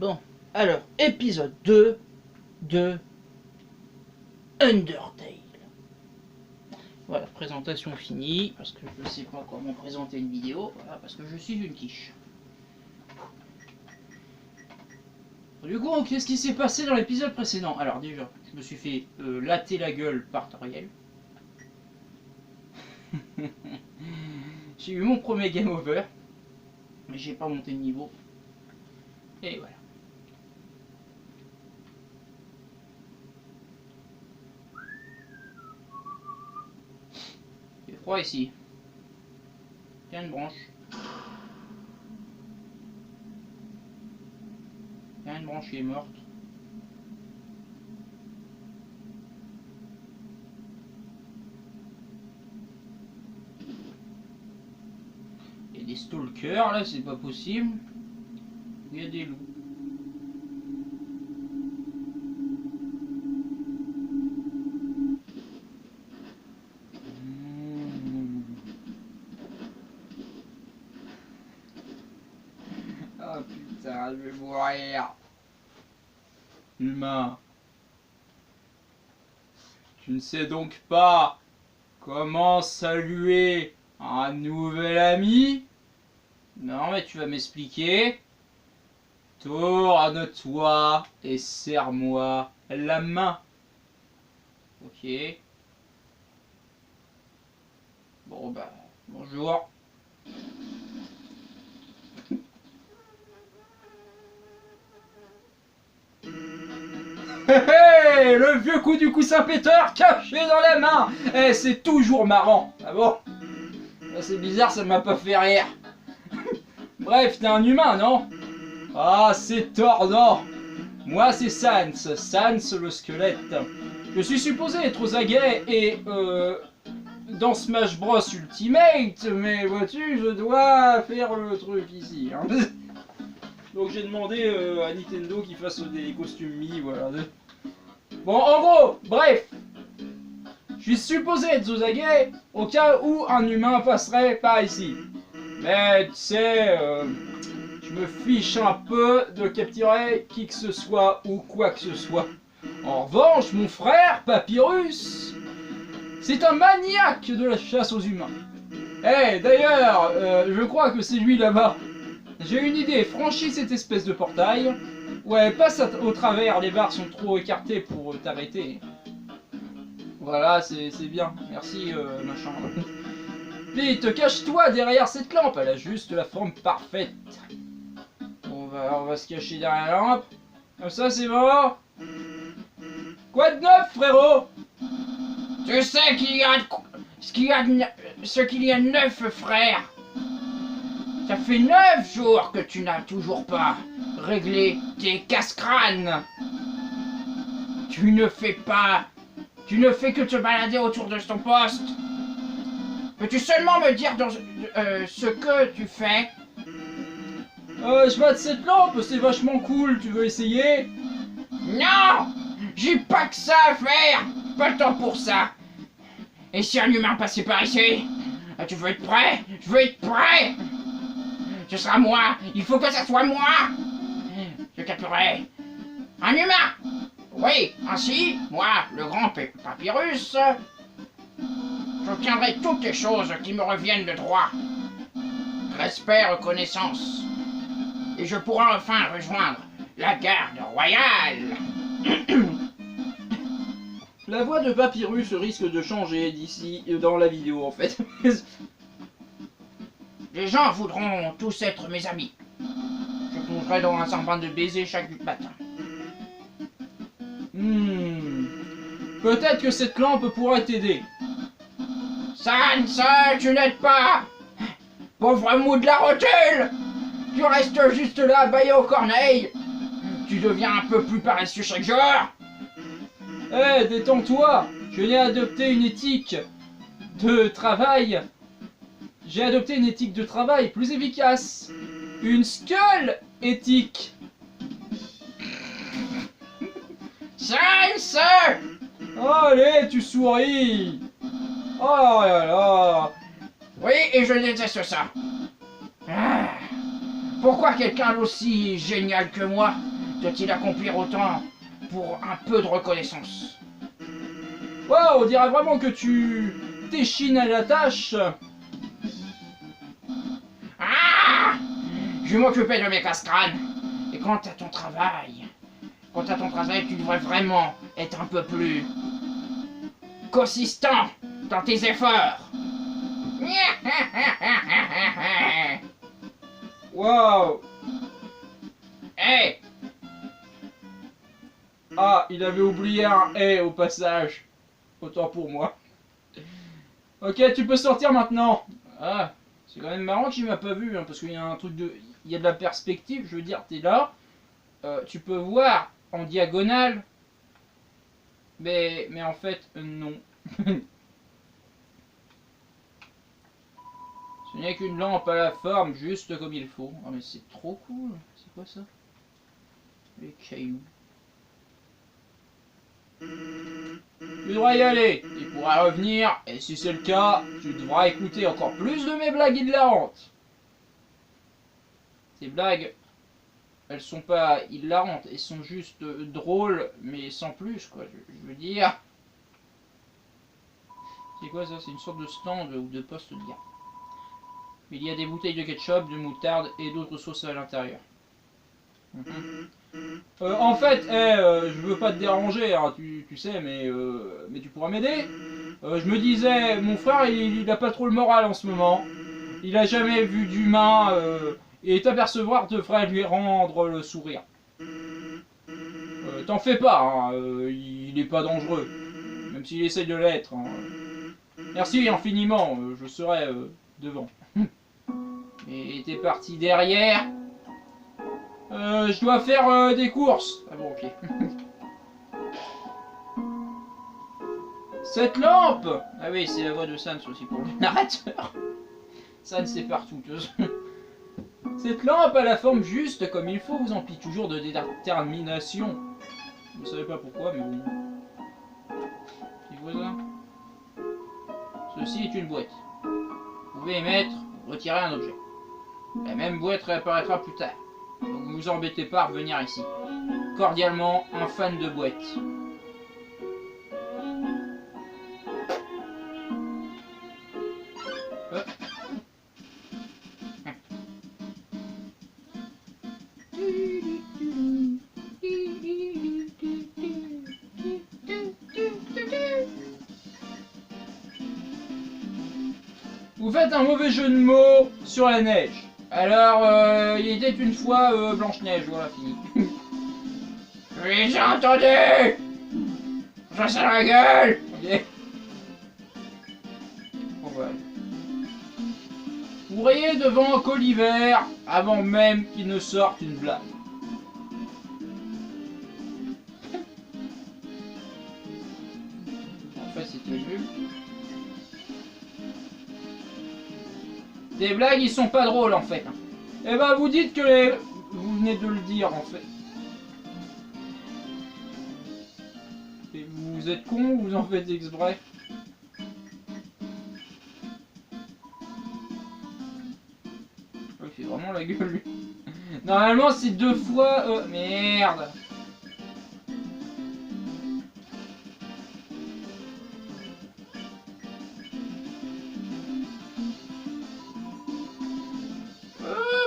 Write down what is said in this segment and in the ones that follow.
Bon, alors, épisode 2 de Undertale. Voilà, présentation finie, parce que je ne sais pas comment présenter une vidéo, voilà, parce que je suis une quiche. Du coup, qu'est-ce qui s'est passé dans l'épisode précédent? Alors déjà, je me suis fait latter la gueule par Toriel. J'ai eu mon premier game over, mais j'ai pas monté de niveau. Et voilà. Il fait froid ici. Tiens une branche. Tiens une branche qui est morte. Il y a des stalkers là, c'est pas possible. Il y a des loups. Oh putain, je vais mourir. Humain. Tu ne sais donc pas comment saluer un nouvel ami? Non, mais tu vas m'expliquer. Tourne-toi et serre-moi la main. Ok. Bon bah, bonjour. Hey, le vieux coup du coussin péteur caché dans la main. Eh, c'est toujours marrant. Ah bon? C'est bizarre, ça m'a pas fait rire. Bref, t'es un humain, non? Ah, c'est tordant. Moi, c'est Sans. Sans, le squelette. Je suis supposé être aux aguets et dans Smash Bros Ultimate, mais vois-tu, je dois faire le truc ici. Hein. Donc j'ai demandé à Nintendo qu'il fasse des costumes Mi, voilà. Bon, en gros, bref. Je suis supposé être aux aguets au cas où un humain passerait par ici. Mais tu sais, je me fiche un peu de capturer qui que ce soit ou quoi que ce soit. En revanche, mon frère, Papyrus, c'est un maniaque de la chasse aux humains. Eh, d'ailleurs, je crois que c'est lui là-bas. J'ai une idée, franchis cette espèce de portail. Ouais, passe au travers, les barres sont trop écartées pour t'arrêter. Voilà, c'est bien. Merci, machin. Vite, cache-toi derrière cette lampe, elle a juste la forme parfaite. On va se cacher derrière la lampe. Comme ça, c'est bon. Quoi de neuf, frérot? Tu sais qu'il y a ce qu'il y a de neuf, frère. Ça fait 9 jours que tu n'as toujours pas réglé tes casse-crânes. Tu ne fais que te balader autour de ton poste. Peux-tu seulement me dire ce que tu fais? Je mate cette lampe, c'est vachement cool, tu veux essayer? Non! J'ai pas que ça à faire! Pas le temps pour ça! Et si un humain passait par ici? Tu veux être prêt? Je veux être prêt! Ce sera moi! Il faut que ça soit moi! Je capturerai un humain! Oui, ainsi, moi, le grand Papyrus, j'obtiendrai toutes les choses qui me reviennent de droit. Respect, reconnaissance. Et je pourrai enfin rejoindre la garde royale. La voix de Papyrus risque de changer d'ici dans la vidéo en fait. Les gens voudront tous être mes amis. Je plongerai dans un semblant de baiser chaque matin. Peut-être que cette lampe pourra t'aider. Sans, tu n'aides pas. Pauvre mou de la rotule. Tu restes juste là, baillé aux corneilles. Tu deviens un peu plus paresseux chaque jour. Eh, détends-toi. Je n'ai adopté une éthique de travail. J'ai adopté une éthique de travail plus efficace. Une skull éthique. Sans. Oh, allez, tu souris. Oh là là. Oui, et je déteste ça. Pourquoi quelqu'un d'aussi génial que moi doit-il accomplir autant pour un peu de reconnaissance? Wow, on dirait vraiment que tu t'échines à la tâche. Ah! Je vais m'occuper de mes casse-crânes. Et quant à ton travail, tu devrais vraiment être un peu plus consistant dans tes efforts. Wow. Hey. Ah, il avait oublié un hey au passage. Autant pour moi. Ok, tu peux sortir maintenant. Ah, c'est quand même marrant qu'il m'a pas vu, hein, parce qu'il y a un truc de... Il y a de la perspective, je veux dire, t'es là. Tu peux voir en diagonale. Mais en fait, non. Ce n'est qu'une lampe à la forme, juste comme il faut. Oh mais c'est trop cool. C'est quoi ça? Les cailloux. Tu devras y aller. Tu pourras revenir. Et si c'est le cas, tu devras écouter encore plus de mes blagues hilarantes. Ces blagues, elles sont pas hilarantes. Elles sont juste drôles, mais sans plus, quoi. Je veux dire... C'est quoi ça? C'est une sorte de stand ou de poste de gare. Il y a des bouteilles de ketchup, de moutarde et d'autres sauces à l'intérieur. En fait, je veux pas te déranger, hein, tu sais, mais tu pourras m'aider. Je me disais, mon frère, il a pas trop le moral en ce moment. Il a jamais vu d'humain, et t'apercevoir te ferait lui rendre le sourire. T'en fais pas, hein, il est pas dangereux, même s'il essaye de l'être. Hein. Merci infiniment, je serai devant. Et t'es parti derrière. Je dois faire des courses. Ah bon, ok. Cette lampe. Ah oui, c'est la voix de Sans aussi pour le narrateur. Sans c'est partout. Cette lampe a la forme juste comme il faut vous emplit toujours de détermination. Vous savez pas pourquoi, mais bon. Petit voisin. Ceci est une boîte. Vous pouvez y mettre, retirer un objet. La même boîte réapparaîtra plus tard. Donc ne vous embêtez pas à revenir ici. Cordialement, un fan de boîte. Vous faites un mauvais jeu de mots sur la neige. Alors, il était une fois Blanche-Neige, voilà, fini. Oui, j'ai entendu. Je sais la gueule. Ok. Bon, voilà. Vous riez devant Colliver avant même qu'il ne sorte une blague. En fait, c'était nul. Des blagues, ils sont pas drôles en fait. Eh ben, vous dites que les... Vous venez de le dire en fait. Et vous êtes con ou vous en faites exprès? Il fait vraiment la gueule lui. Normalement c'est 2 fois... Merde.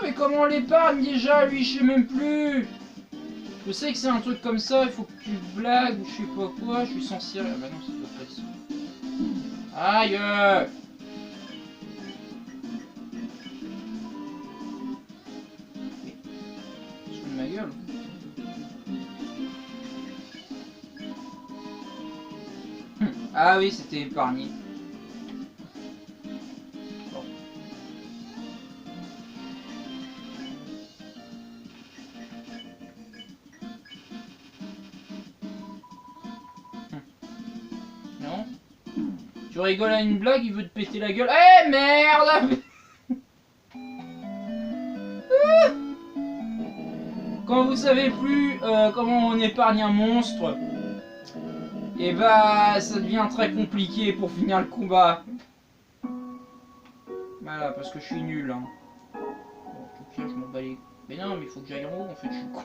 Mais comment on l'épargne déjà lui, je sais même plus. Je sais que c'est un truc comme ça, il faut que tu blagues ou je sais pas quoi, je suis censé... Ah bah non, c'est pas ça. Aïe. Je fous de ma gueule. Ah oui, c'était épargné. Bon. Non. Tu rigoles à une blague, il veut te péter la gueule. Eh merde. Quand vous savez plus comment on épargne un monstre, et bah ça devient très compliqué pour finir le combat. Voilà, parce que je suis nul. Hein. Bon, au pire, je m'en bah les... Mais non, mais il faut que j'aille en haut, en fait, je suis con.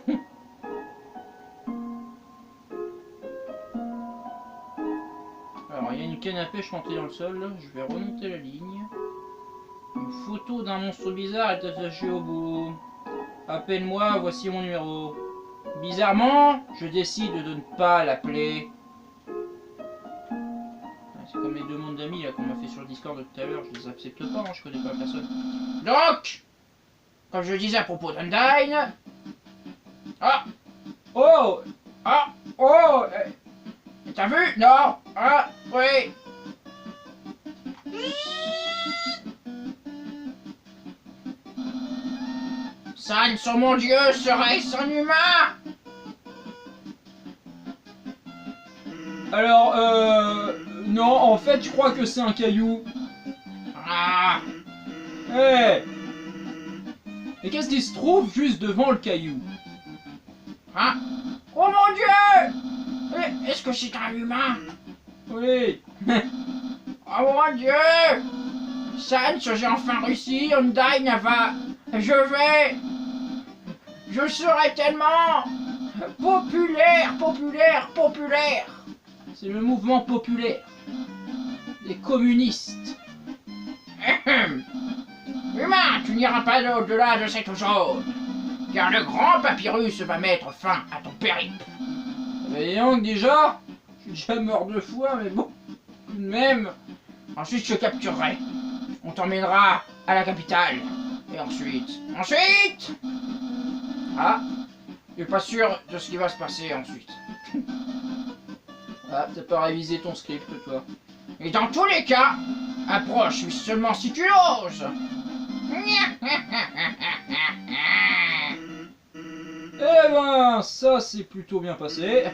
Alors, il y a une canne à pêche plantée dans le sol, là. Je vais remonter la ligne. Une photo d'un monstre bizarre est attachée au bout. Appelle-moi, voici mon numéro. Bizarrement, je décide de ne pas l'appeler. C'est comme les demandes d'amis qu'on m'a fait sur le Discord tout à l'heure, je les accepte pas, hein, je connais pas la personne. Donc, comme je disais à propos d'Undyne... Ah! Oh! Ah! Oh! T'as vu? Non! Ah! Oui! San, sur mon dieu, serait-ce un humain? Alors, non, en fait, je crois que c'est un caillou. Ah! Hey! Et qu'est-ce qui se trouve juste devant le caillou? Hein? Oh mon dieu! Est-ce que c'est un humain? Oui. Oh mon dieu! Sans, j'ai enfin réussi, Undyne va... Je serai tellement... populaire! C'est le mouvement populaire. Les communistes. Humain, tu n'iras pas au-delà de cette zone. Car le grand papyrus va mettre fin à ton périple. Voyons déjà, je suis déjà mort 2 fois, mais bon, tout de même. Ensuite, je te capturerai. On t'emmènera à la capitale. Et ensuite... Ah, je suis pas sûr de ce qui va se passer ensuite. Ah, t'as pas révisé ton script, toi. Et dans tous les cas, approche, mais seulement si tu oses. Eh ben, ça c'est plutôt bien passé.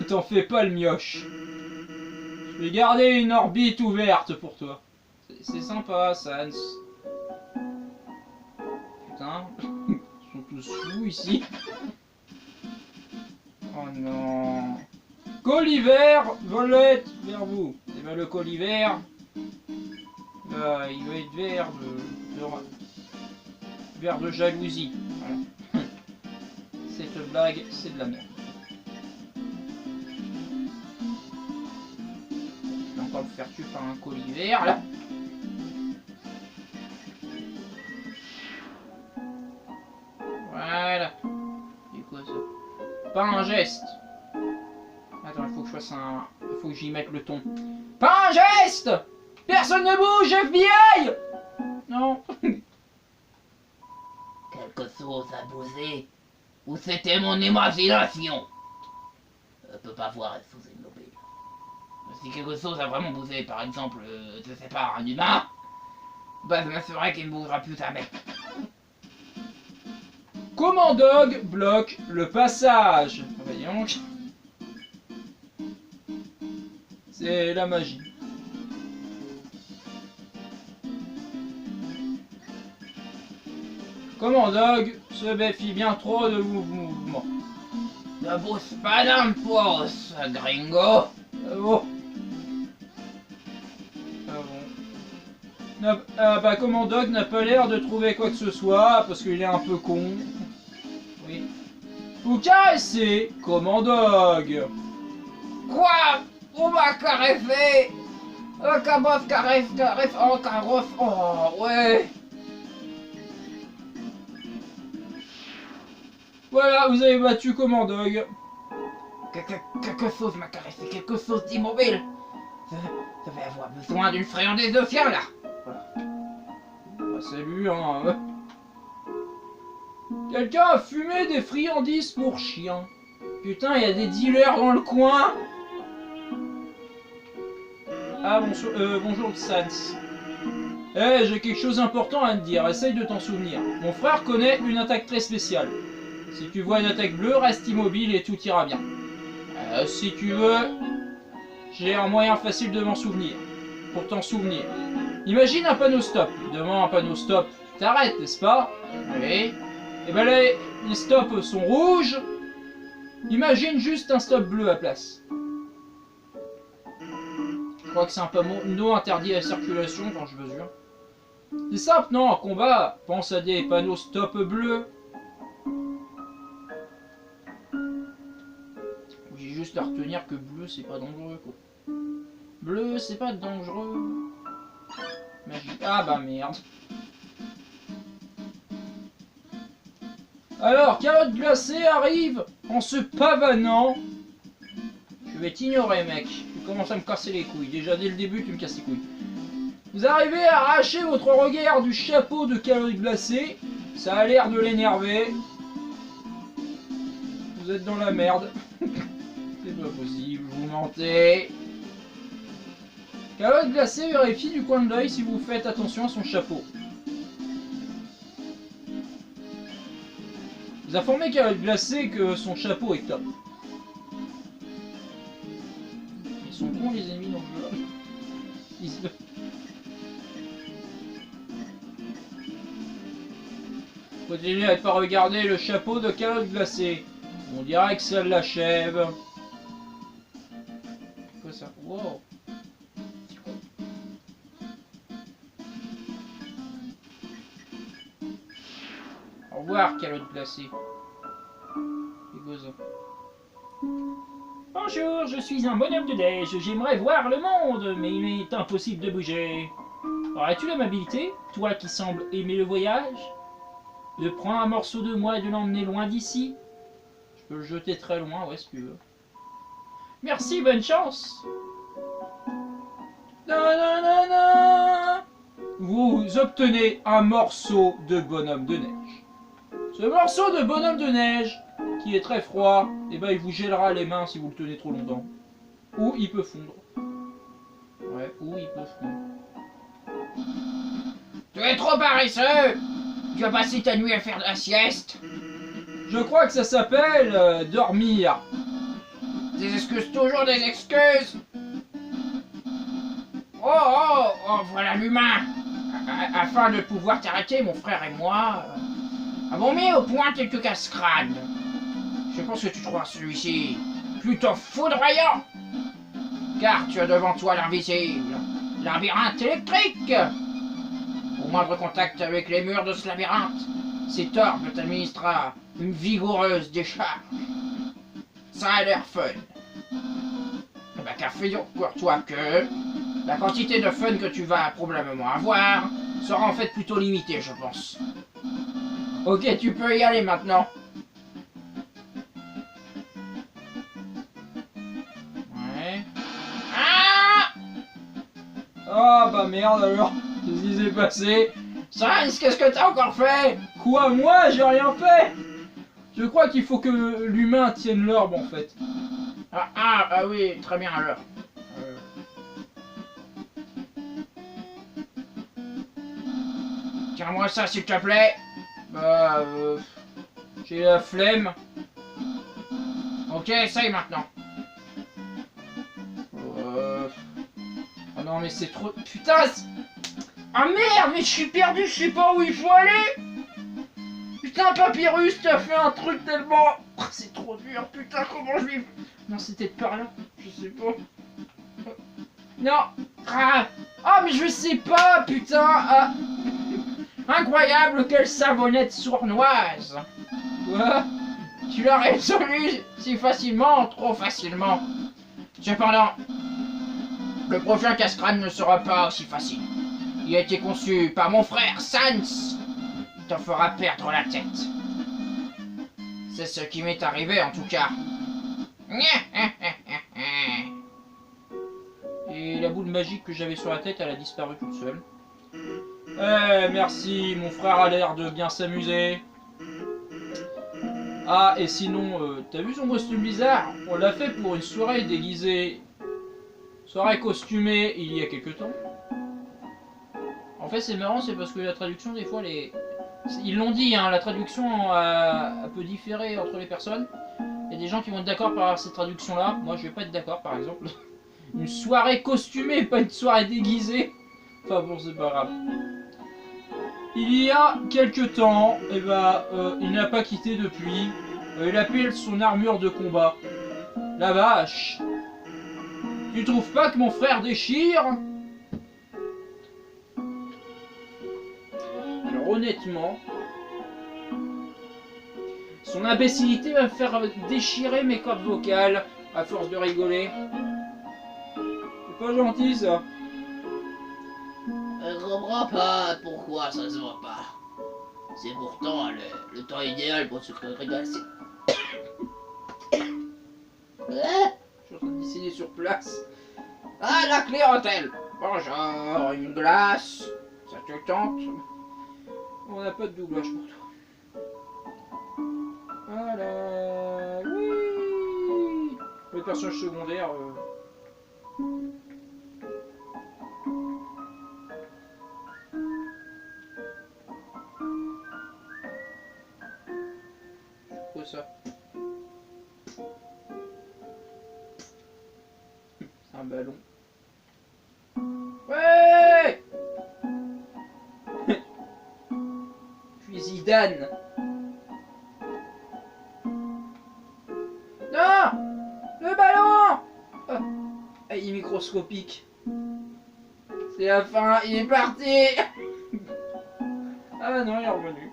T'en fais pas le mioche. Je vais garder une orbite ouverte pour toi. C'est sympa, Sans. Putain, ils sont tous fous ici. Oh non. Colliver, volette vers vous. Et ben le colliver, il va être vert de jalousie. Voilà. Cette blague, c'est de la merde. Je vais encore me faire tuer par un colliver là. Voilà. C'est quoi ça? Pas un geste. Attends, il faut que je fasse un... Il faut que j'y mette le ton. Pas un geste! Personne ne bouge, FBI! Non. Quelque chose a bougé. Ou c'était mon imagination? Je peux pas voir sous une mobile. Si quelque chose a vraiment bougé, par exemple, je sais pas, un humain, bah je m'assurerai qu'il ne bougera plus jamais. Commandog bloque le passage. Voyons. C'est la magie. Commandog se méfie bien trop de vos mouvements. Ne bouge pas d'un pouce, gringo. Ah bon. Bah Commandog n'a pas l'air de trouver quoi que ce soit parce qu'il est un peu con. Oui. Vous caressez Commandog. Quoi? On m'a caressé. Cabosse caresse, oh carrosse, oh ouais. Voilà, vous avez battu Commandog. Quelque chose m'a caressé, quelque chose d'immobile. Je vais avoir besoin d'une friandise de chien là. Voilà. Bah, salut, hein. Quelqu'un a fumé des friandises pour chiens. Putain, il y a des dealers dans le coin. Ah, bonjour Sans. Eh, j'ai quelque chose d'important à te dire, essaye de t'en souvenir. Mon frère connaît une attaque très spéciale. Si tu vois une attaque bleue, reste immobile et tout ira bien. Si tu veux, j'ai un moyen facile de m'en souvenir. Pour t'en souvenir. Imagine un panneau stop. Devant un panneau stop, tu t'arrêtes, n'est-ce pas? Oui. Et ben là, les stops sont rouges. Imagine juste un stop bleu à place. Je crois que c'est un panneau interdit à la circulation quand je mesure. C'est simple, non, en combat, pense à des panneaux stop bleus. J'ai juste à retenir que bleu, c'est pas dangereux, quoi. Bleu, c'est pas dangereux. Magie. Ah bah merde. Alors, Carotte Glacée arrive en se pavanant. Je vais t'ignorer, mec. Tu commences à me casser les couilles. Déjà, dès le début, tu me casses les couilles. Vous arrivez à arracher votre regard du chapeau de Carotte Glacée. Ça a l'air de l'énerver. Vous êtes dans la merde. C'est pas possible, vous mentez. Carotte Glacée vérifie du coin de l'œil si vous faites attention à son chapeau. Vous informez Carotte Glacée que son chapeau est top. Ils sont cons les ennemis dans le jeu. Ils se... Continuez à ne pas regarder le chapeau de Carotte Glacée. On dirait que ça l'achève. C'est quoi ça? Wow. Au revoir, Carotte Glacée. C'est quoi ça? Bonjour, je suis un bonhomme de neige. J'aimerais voir le monde, mais il m'est impossible de bouger. Aurais-tu l'amabilité, toi qui sembles aimer le voyage, de prendre un morceau de moi et de l'emmener loin d'ici? Je peux le jeter très loin, ouais, si tu veux. Merci, bonne chance. Nanana. Vous obtenez un morceau de bonhomme de neige. Ce morceau de bonhomme de neige, qui est très froid, et ben il vous gèlera les mains si vous le tenez trop longtemps. Ou il peut fondre. Ouais, ou il peut fondre. Tu es trop paresseux. Tu as passé ta nuit à faire de la sieste. Je crois que ça s'appelle dormir. Des excuses, toujours des excuses. Oh, voilà l'humain. Afin de pouvoir t'arrêter, mon frère et moi avons mis au point quelques casse-crânes. Je pense que tu trouveras celui-ci plutôt foudroyant. Car tu as devant toi l'invisible, labyrinthe électrique. Au moindre contact avec les murs de ce labyrinthe, cet orbe t'administrera une vigoureuse décharge. Ça a l'air fun. Eh ben, car figure-toi que la quantité de fun que tu vas probablement avoir sera en fait plutôt limitée, je pense. Ok, tu peux y aller maintenant. Ouais. Ah! Ah bah merde alors. Qu'est-ce qui s'est passé? Sans, qu'est-ce que t'as encore fait? Quoi, moi? J'ai rien fait. Je crois qu'il faut que l'humain tienne l'orbe en fait. Ah oui, très bien alors. Tiens-moi ça s'il te plaît. Bah, j'ai la flemme. Ok, essaye maintenant. Oh non, mais c'est trop. Putain! Ah merde, mais je suis perdu, je sais pas où il faut aller! Putain, Papyrus, tu as fait un truc tellement. C'est trop dur, putain, comment je vais. Non, c'était par là, je sais pas. Non! Ah, mais je sais pas, putain! Ah. Incroyable, quelle savonnette sournoise! Quoi? Tu l'as résolu si facilement, trop facilement. Cependant, le prochain casse-crâne ne sera pas aussi facile. Il a été conçu par mon frère Sans. Il t'en fera perdre la tête. C'est ce qui m'est arrivé en tout cas. Et la boule magique que j'avais sur la tête, elle a disparu toute seule. Eh, merci, mon frère a l'air de bien s'amuser. Ah, et sinon, t'as vu son costume bizarre? On l'a fait pour une soirée déguisée. Soirée costumée il y a quelques temps. En fait, c'est marrant, c'est parce que la traduction, des fois, ils l'ont dit, hein, la traduction peut différer entre les personnes. Il y a des gens qui vont être d'accord par cette traduction-là. Moi, je vais pas être d'accord, par exemple. Une soirée costumée, pas une soirée déguisée. Enfin bon, c'est pas grave. Il y a quelques temps, eh ben, il n'a pas quitté depuis. Il appelle son armure de combat. La vache. Tu trouves pas que mon frère déchire? honnêtement, son imbécilité va me faire déchirer mes cordes vocales à force de rigoler. C'est pas gentil ça. Je comprends pas pourquoi ça se voit pas. C'est pourtant le temps idéal pour se régresser. Je suis en train de décider sur place. Ah, la clientèle. Bonjour, une glace. Ça te tente? On n'a pas de doublage pour toi. Voilà. Oui. Les personnages secondaires. C'est quoi ça? C'est un ballon. Ouais. Puis Zidane. Non. Le ballon. Ah, il est microscopique. C'est la fin, il est parti. Ah non, il est revenu.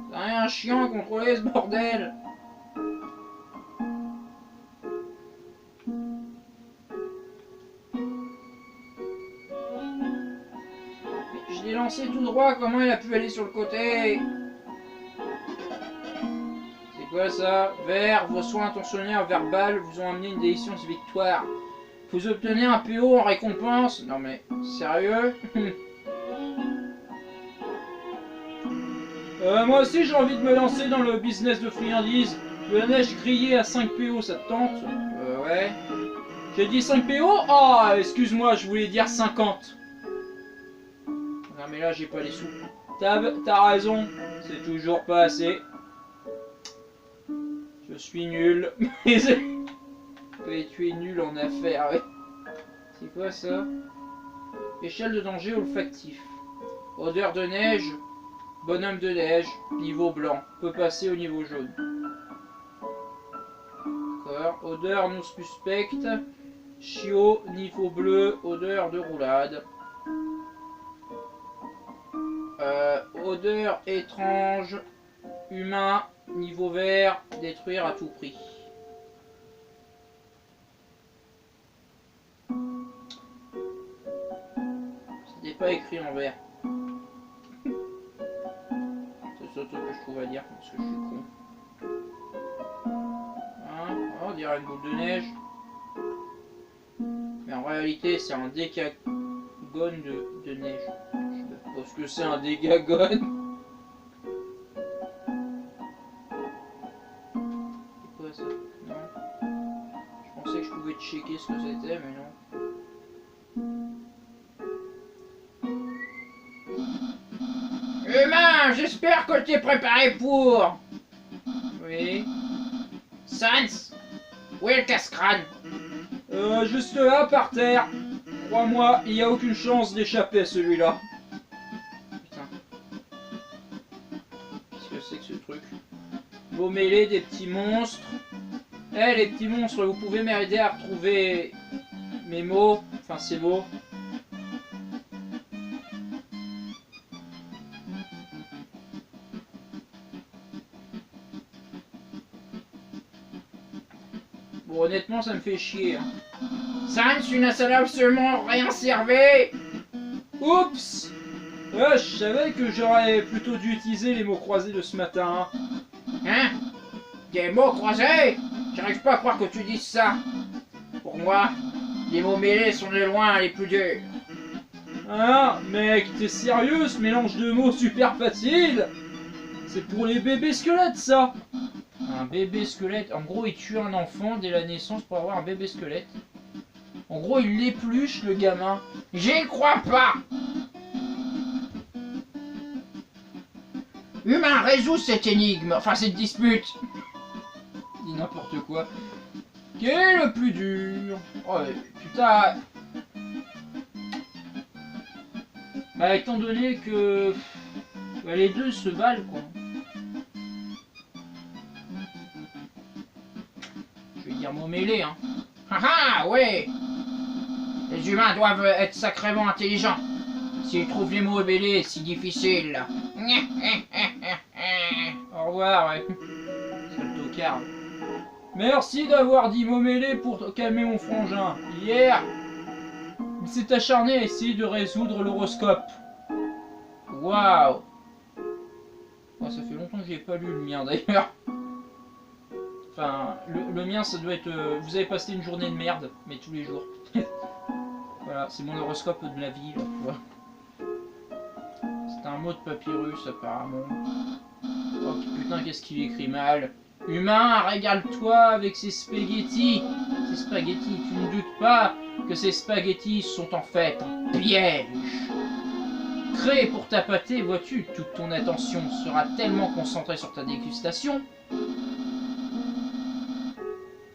C'est rien chiant à contrôler ce bordel. Mais je l'ai lancé tout droit, comment il a pu aller sur le côté? C'est quoi ça? Vert, vos soins intentionnels verbal vous ont amené une délicieuse victoire. Vous obtenez un PO en récompense. Non mais, sérieux? Moi aussi j'ai envie de me lancer dans le business de friandises. De la neige grillée à 5 PO, ça te tente? Ouais. J'ai dit 5 PO? Ah, excuse-moi, je voulais dire 50. Non mais là j'ai pas les sous. T'as raison, c'est toujours pas assez. Je suis nul. Et tu es nul en affaires, ouais. C'est quoi ça? Échelle de danger olfactif. Odeur de neige. Bonhomme de neige. Niveau blanc. Peut passer au niveau jaune. D'accord. Odeur non suspecte. Chiot. Niveau bleu. Odeur de roulade. Odeur étrange. Humain. Niveau vert. Détruire à tout prix. C'était pas écrit en vert. C'est le seul truc que je trouve à dire parce que je suis con. Hein? Oh, on dirait une boule de neige. Mais en réalité, c'est un décagone de neige. Je sais pas ce que c'est un dégagone. C'est quoi ça? Non. Je pensais que je pouvais checker ce que c'était, mais non. Humain, j'espère que tu es préparé pour... Oui. Sans, où est le casse-crâne? Juste là, par terre. Crois-moi, il n'y a aucune chance d'échapper à celui-là. Putain. Qu'est-ce que c'est que ce truc? Vos mêlées des petits monstres. Eh, les petits monstres, vous pouvez m'aider à retrouver mes mots. Enfin, ces mots. Bon, honnêtement, ça me fait chier. Hein. Sans, tu n'as absolument rien servi. Oups! Je savais que j'aurais plutôt dû utiliser les mots croisés de ce matin. Hein? Des mots croisés? J'arrive pas à croire que tu dises ça. Pour moi, les mots mêlés sont de loin les plus durs. Hein, mec, t'es sérieux, ce mélange de mots super facile? C'est pour les bébés squelettes, ça! Un bébé squelette, en gros, il tue un enfant dès la naissance pour avoir un bébé squelette. En gros, il l'épluche, le gamin. J'y crois pas. Humain, résous cette énigme, enfin cette dispute. Dis n'importe quoi. Quel est le plus dur? Oh, putain. Bah, étant donné que bah, les deux se valent, quoi. Je vais dire mot mêlé, hein. Ah ah, ouais. Les humains doivent être sacrément intelligents. S'ils trouvent les mots ébellés si difficiles. Au revoir, ouais. C'est le tocard. Merci d'avoir dit mot mêlé pour calmer mon frangin. Hier, il s'est acharné à essayer de résoudre l'horoscope. Waouh. Ouais, ça fait longtemps que j'ai pas lu le mien d'ailleurs. Enfin, le mien ça doit être... vous avez passé une journée de merde, mais tous les jours. Voilà, c'est mon horoscope de la vie, là, tu vois. C'est un mot de papyrus apparemment. Oh putain, qu'est-ce qu'il écrit mal. Humain, régale-toi avec ces spaghettis. Ces spaghettis, tu ne doutes pas que ces spaghettis sont en fait un piège. Créé pour t'appâter, vois-tu, toute ton attention sera tellement concentrée sur ta dégustation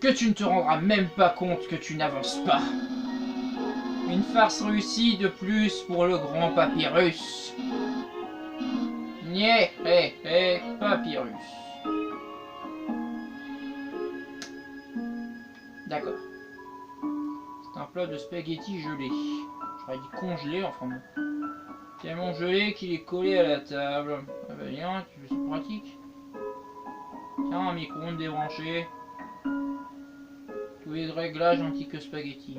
que tu ne te rendras même pas compte que tu n'avances pas. Une farce réussie de plus pour le grand papyrus. Nyeh, papyrus. D'accord. C'est un plat de spaghettis gelé. J'aurais dit congelé, enfin bon. Tellement gelé qu'il est collé à la table. Ah bah viens, tu veux, c'est pratique. Tiens, un micro-ondes débranché. Tous les réglages ainsi que spaghetti.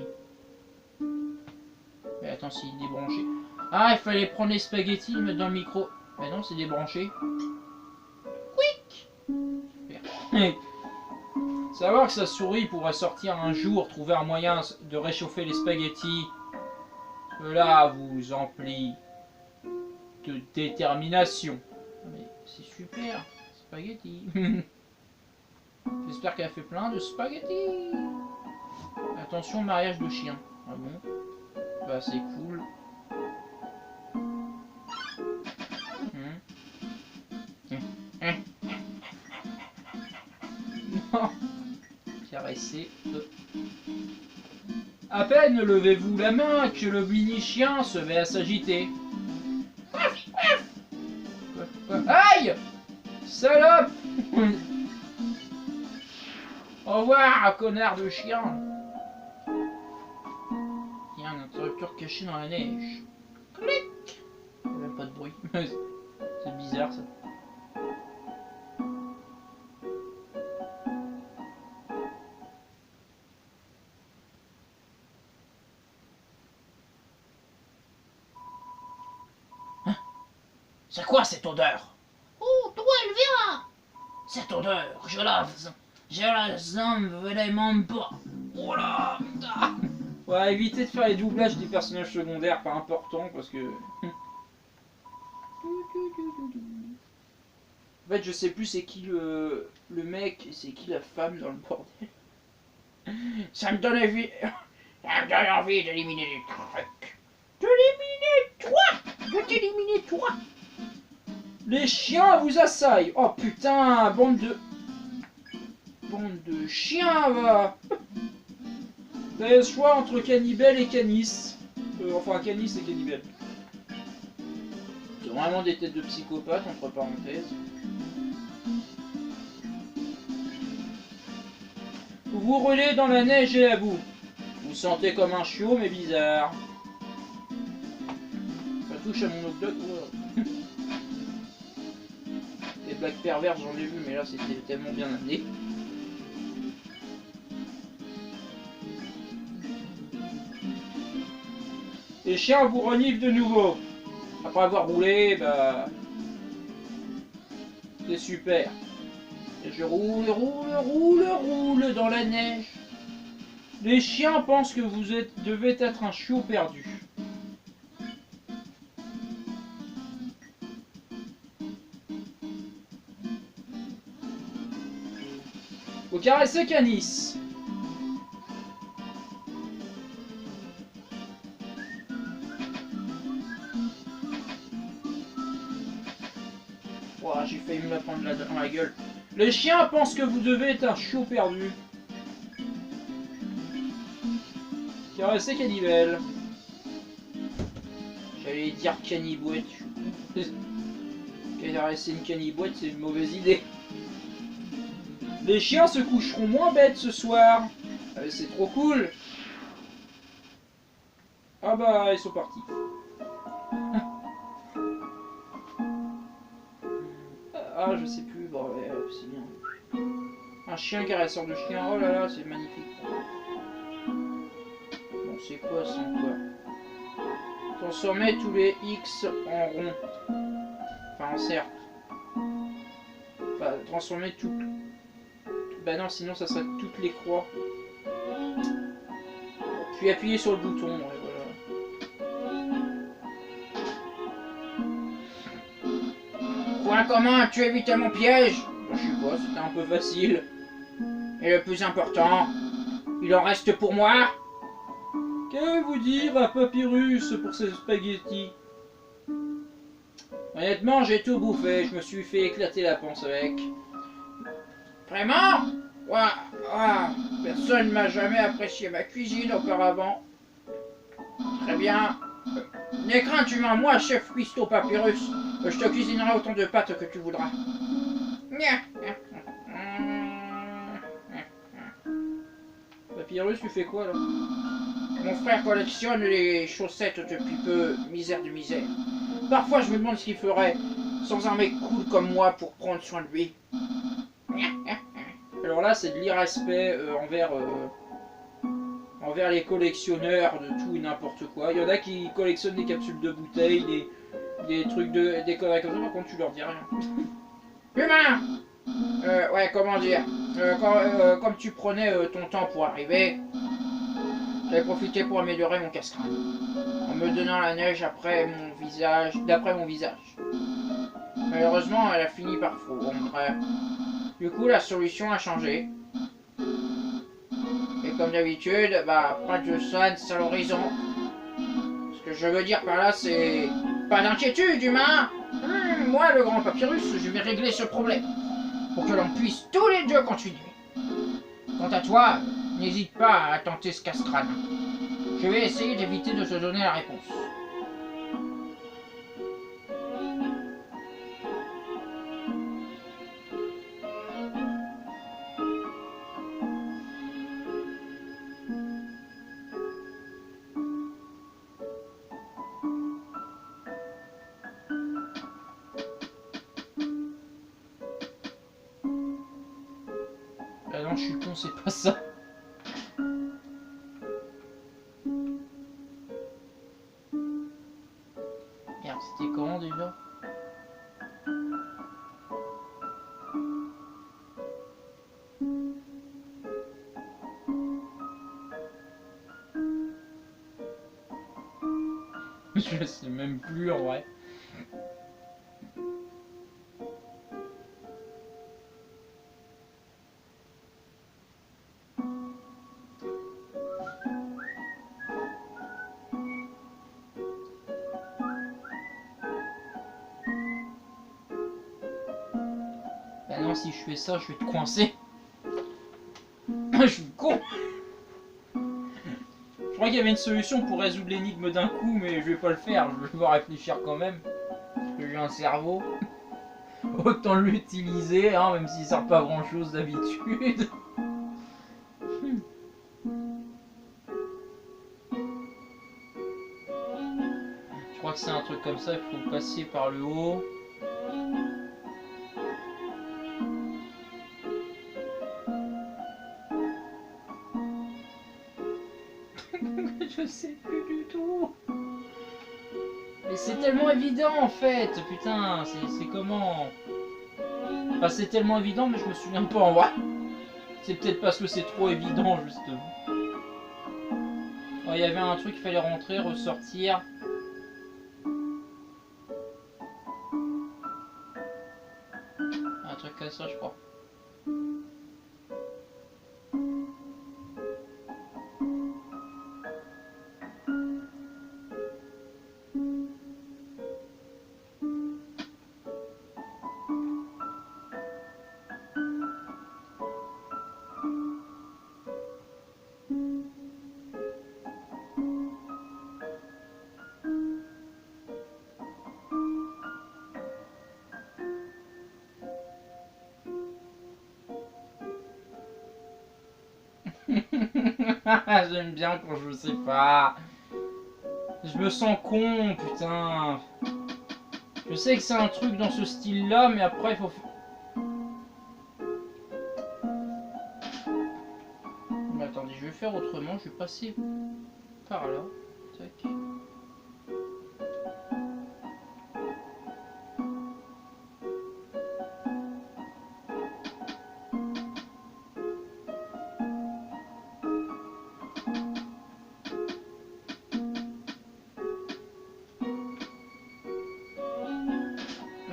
Mais attends, s'il est débranché. Ah, il fallait prendre les spaghettis, les mettre dans le micro. Mais non, c'est débranché. Quick. Super. Savoir que sa souris pourrait sortir un jour, trouver un moyen de réchauffer les spaghettis, cela vous emplit de détermination. Mais c'est super, spaghettis. J'espère qu'elle a fait plein de spaghettis. Attention, mariage de chien. Ah bon? Bah c'est cool. Non. Caresser. À peine levez-vous la main que le mini-chien se met à s'agiter. Aïe! Salope! Au revoir, connard de chien! Il y a un interrupteur caché dans la neige. Clic! Il n'y a même pas de bruit. C'est bizarre ça. C'est quoi cette odeur? Oh, d'où elle vient? Cette odeur, je la sens vraiment pas. Oh là, putain. Ouais, évitez de faire les doublages des personnages secondaires pas importants parce que... En fait, je sais plus c'est qui le mec et c'est qui la femme dans le bordel. Ça me donne envie d'éliminer des trucs. D'éliminer toi! De t'éliminer toi! Les chiens vous assaillent. Oh putain, bande de chiens, va. Vous avez le choix entre Cannibale et Canis. Enfin, Canis et Cannibale. C'est vraiment des têtes de psychopathes, entre parenthèses. Vous vous roulez dans la neige et la boue. Vous sentez comme un chiot, mais bizarre. Ça touche à mon hot dog. Wow. Les blagues perverses, j'en ai vu, mais là, c'était tellement bien amené. Les chiens vous reniflent de nouveau. Après avoir roulé, bah... c'est super. Et je roule dans la neige. Les chiens pensent que vous devez être un chiot perdu. Vous caressez Canis. Ouah, j'ai failli me la prendre dans la gueule. Les chiens pensent que vous devez être un chiot perdu. Caressez Cannibale. J'allais dire canibouette. Caresser une canibouette, c'est une mauvaise idée. Les chiens se coucheront moins bêtes ce soir. C'est trop cool. Ah bah, ils sont partis. Ah, je sais plus, bon, ouais, c'est bien. Un chien qui a la sorte de chien, oh là là, c'est magnifique. Bon, c'est quoi ça encore? Transformer tous les X en rond. Enfin, en cercle. Enfin, transformer tout. Bah non, sinon ça serait toutes les croix. Puis appuyer sur le bouton, et voilà. Point commun, tu as évité mon piège. Je sais pas, c'était un peu facile. Et le plus important, il en reste pour moi. Que vous dire à Papyrus pour ses spaghettis? Honnêtement, j'ai tout bouffé, je me suis fait éclater la panse avec. Vraiment? Ouah, ouah, personne ne m'a jamais apprécié ma cuisine auparavant. Très bien. N'aie crainte, humain, moi, chef cuistot Papyrus, je te cuisinerai autant de pâtes que tu voudras. Papyrus, tu fais quoi là? Mon frère collectionne les chaussettes depuis peu, misère de misère. Parfois, je me demande ce qu'il ferait sans un mec cool comme moi pour prendre soin de lui. Alors là, c'est de l'irrespect envers les collectionneurs de tout et n'importe quoi. Il y en a qui collectionnent des capsules de bouteilles, des trucs des conneries comme ça, par contre tu leur dis rien. Humain! Ouais, comment dire? Comme tu prenais ton temps pour arriver, j'avais profité pour améliorer mon casse-crâne. En me donnant la neige d'après mon visage. Malheureusement, elle a fini par fondre. Du coup, la solution a changé. Et comme d'habitude, bah, pas de sens à l'horizon. Ce que je veux dire par là, c'est... Pas d'inquiétude, humain! Moi, le grand Papyrus, je vais régler ce problème. Pour que l'on puisse tous les deux continuer. Quant à toi, n'hésite pas à tenter ce casse-crâne. Je vais essayer d'éviter de te donner la réponse. Ah non, je suis con, c'est pas ça. Merde, c'était comment déjà? Je sais même plus en vrai. Bah non, si je fais ça, je vais te coincer. Je suis con. Je crois qu'il y avait une solution pour résoudre l'énigme d'un coup, mais je vais pas le faire. Je vais devoir réfléchir quand même. Parce que j'ai un cerveau. Autant l'utiliser, hein, même s'il sert pas à grand chose d'habitude. Je crois que c'est un truc comme ça, il faut passer par le haut. Je sais plus du tout. Mais c'est tellement évident en fait, putain, c'est comment? Enfin, c'est tellement évident, mais je me souviens pas en vrai. C'est peut-être parce que c'est trop évident, justement. Il y avait un truc, il fallait rentrer, ressortir. Un truc comme ça, je crois. J'aime bien quand je sais pas. Je me sens con, putain. Je sais que c'est un truc dans ce style-là, mais après, il faut... Mais attendez, je vais faire autrement. Je vais passer par là. Tac.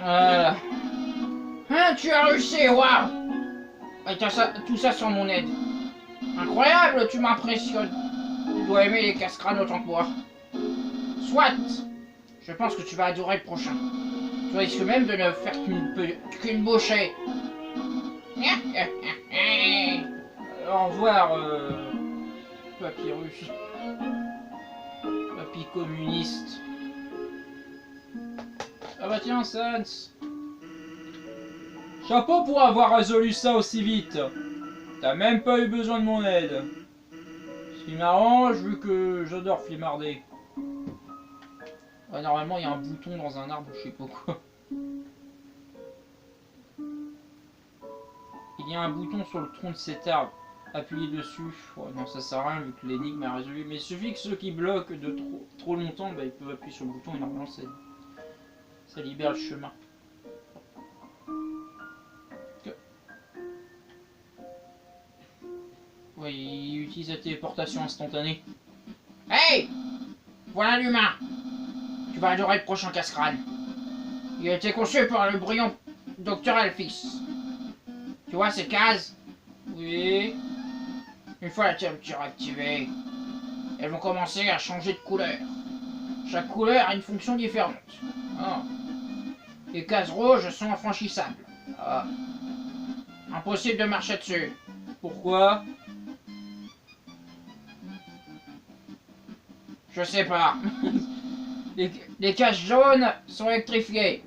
Voilà. Hein, tu as réussi, waouh! Et tout ça sans mon aide. Incroyable, tu m'impressionnes. Tu dois aimer les casse-crânes autant que moi. Soit. Je pense que tu vas adorer le prochain. Tu risques même de ne faire qu'une bouchée. Au revoir, Papyrus. Papy communiste. Ah bah tiens, Sans. Chapeau pour avoir résolu ça aussi vite. T'as même pas eu besoin de mon aide. Ce qui m'arrange vu que j'adore flimarder. Ah, normalement il y a un bouton dans un arbre, je sais pas quoi. Il y a un bouton sur le tronc de cet arbre. Appuyez dessus. Oh, non, ça sert à rien vu que l'énigme est résolue. Mais il suffit que ceux qui bloquent de trop longtemps, bah, ils peuvent appuyer sur le bouton et normalement ça libère le chemin. Oui, il utilise la téléportation instantanée. Hey! Voilà l'humain. Tu vas adorer le prochain casse-crâne. Il a été conçu par le brillant Dr. Elphys. Tu vois ces cases? Oui. Une fois la température activée, elles vont commencer à changer de couleur. Chaque couleur a une fonction différente. Ah. Les cases rouges sont infranchissables. Ah. Impossible de marcher dessus. Pourquoi? Je sais pas. Les cases jaunes sont électrifiées.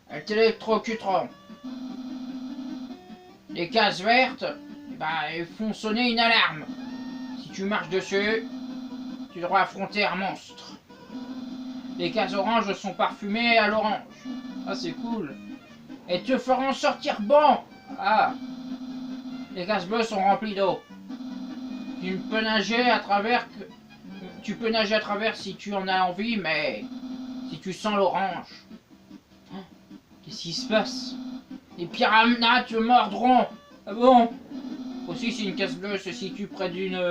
Elles t'électrocuteront. Les cases vertes, elles font sonner une alarme. Si tu marches dessus, tu devras affronter un monstre. Les cases oranges sont parfumées à l'orange. Ah, c'est cool. Et te feront sortir bon. Ah. Les cases bleues sont remplies d'eau. Tu peux nager à travers si tu en as envie, mais si tu sens l'orange. Qu'est-ce qui se passe? Les piranhas te mordront. Ah bon? Aussi, si une case bleue se situe près d'une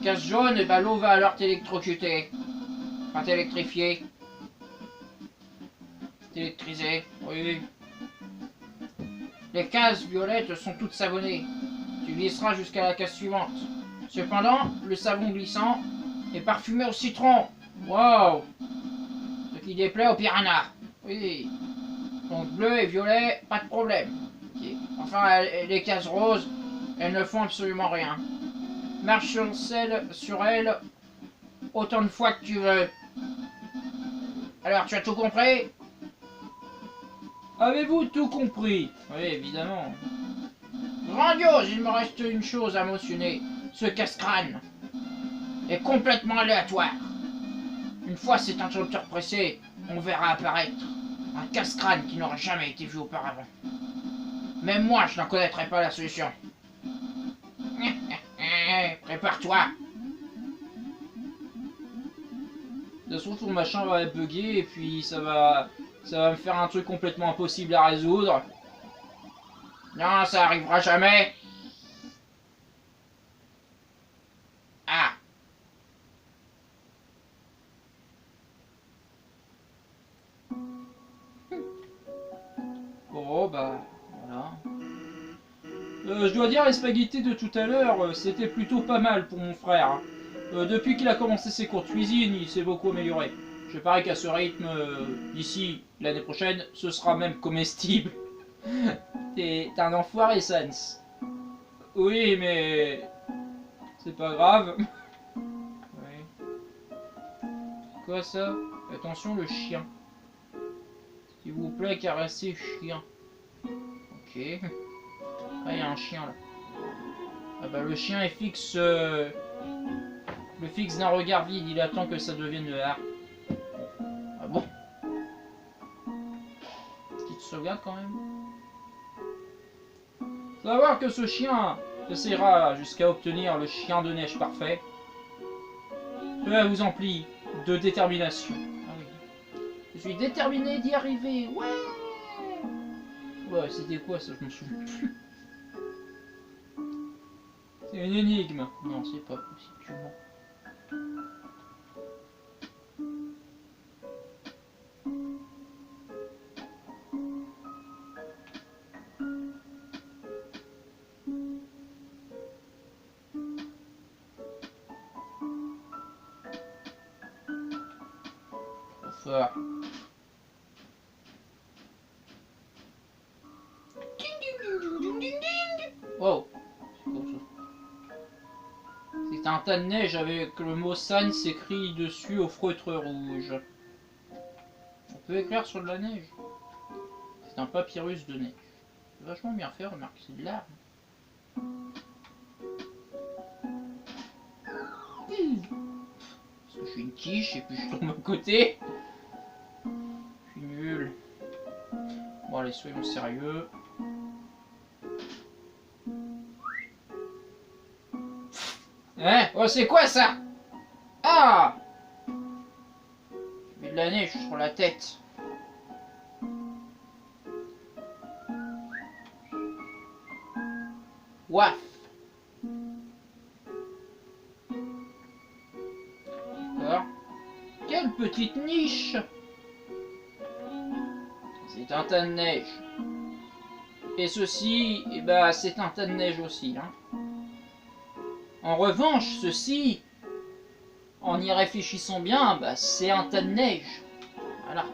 case jaune, l'eau va alors t'électrocuter. Enfin, t'électrifier. T'électriser. Oui. Les cases violettes sont toutes savonnées. Tu glisseras jusqu'à la case suivante. Cependant, le savon glissant est parfumé au citron. Waouh. Ce qui déplaît aux piranhas. Oui. Donc bleu et violet, pas de problème. Okay. Enfin, les cases roses, elles ne font absolument rien. Marche sur elles autant de fois que tu veux. Alors, tu as tout compris? Avez-vous tout compris? Oui, évidemment. Grandiose, il me reste une chose à mentionner. Ce casse-crâne est complètement aléatoire. Une fois cet interrupteur pressé, on verra apparaître un casse-crâne qui n'aura jamais été vu auparavant. Même moi, je n'en connaîtrai pas la solution. Prépare-toi. De toute façon, ton machin va bugger et puis ça va me faire un truc complètement impossible à résoudre. Non, ça arrivera jamais. Ah. Bon, bah, voilà. Je dois dire, les spaghettis de tout à l'heure, c'était plutôt pas mal pour mon frère. Depuis qu'il a commencé ses cours de cuisine, il s'est beaucoup amélioré. Je parie qu'à ce rythme, d'ici l'année prochaine, ce sera même comestible. T'es un enfoiré, Sans. Oui, mais... c'est pas grave. Oui. C'est quoi ça? Attention, le chien. S'il vous plaît, caressez chien. Ok. Ah, il y a un chien là. Ah bah le chien est fixe Le fixe d'un regard vide, il attend que ça devienne le harpe. Ah bon? Petite sauvegarde quand même. Savoir que ce chien essaiera jusqu'à obtenir le chien de neige parfait. Cela vous emplit de détermination. Ah oui. Je suis déterminé d'y arriver. Ouais. Ouais, c'était quoi ça? Je me souviens plus. C'est une énigme. Non, c'est pas possible. Tu mens. Fort. Wow, c'est quoi ça? C'est un tas de neige avec le mot Sans écrit dessus au feutre rouge. On peut écrire sur de la neige. C'est un papyrus de neige. C'est vachement bien fait, remarque, c'est de l'art. Parce que je suis une quiche et puis je tombe à côté. Je suis nul. Bon allez, soyons sérieux. Hein? Oh, c'est quoi ça? Ah! J'ai de la neige sur la tête. Waf! D'accord. Quelle petite niche! C'est un tas de neige. Et ceci, eh ben, c'est un tas de neige aussi. Hein. En revanche, ceci, en y réfléchissant bien, bah, c'est un tas de neige. Voilà.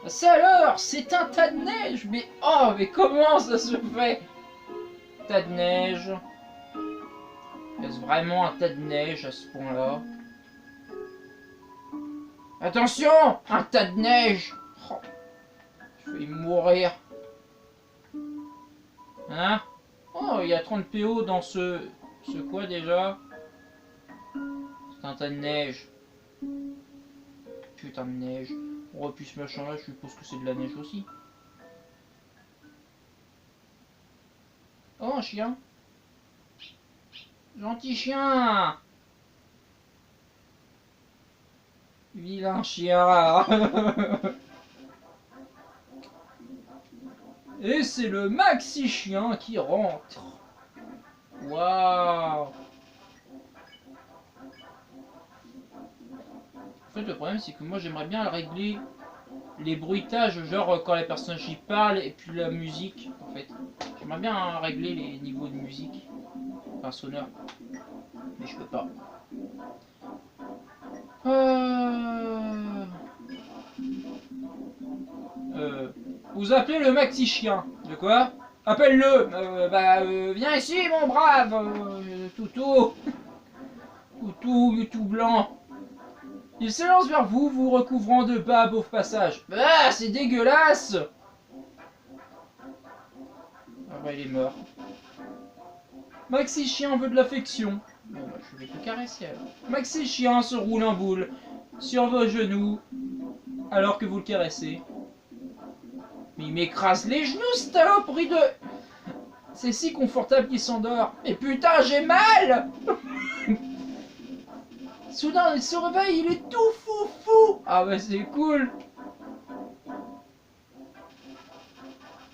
Ça alors, c'est un tas de neige. Mais oh, mais comment ça se fait? Tas de neige. Est-ce vraiment un tas de neige à ce point-là? Attention, un tas de neige. Oh, je vais mourir. Hein? Oh, il y a 30 PO dans ce quoi déjà? C'est un tas de neige. Putain de neige. Oh, puis ce machin là, je suppose que c'est de la neige aussi. Oh, un chien. Gentil chien. Vilain chien. Et c'est le maxi chien qui rentre. Waouh. En fait, le problème, c'est que moi, j'aimerais bien régler les bruitages, genre quand les personnages y parlent, et puis la musique, en fait. J'aimerais bien régler les niveaux de musique, enfin sonore, mais je peux pas. Vous appelez le maxi chien. De quoi? Appelle-le. Viens ici, mon brave. Toutou. Toutou, tout blanc. Il s'élance vers vous, vous recouvrant de bave au passage. Ah, c'est dégueulasse. Ah bah, il est mort. Maxi chien veut de l'affection. Bon, bah, je vais te caresser alors. Maxi chien se roule en boule sur vos genoux alors que vous le caressez. Mais il m'écrase les genoux, ce saloperie de... C'est si confortable qu'il s'endort. Mais putain, j'ai mal. Soudain, il se réveille, il est tout fou. Ah bah c'est cool.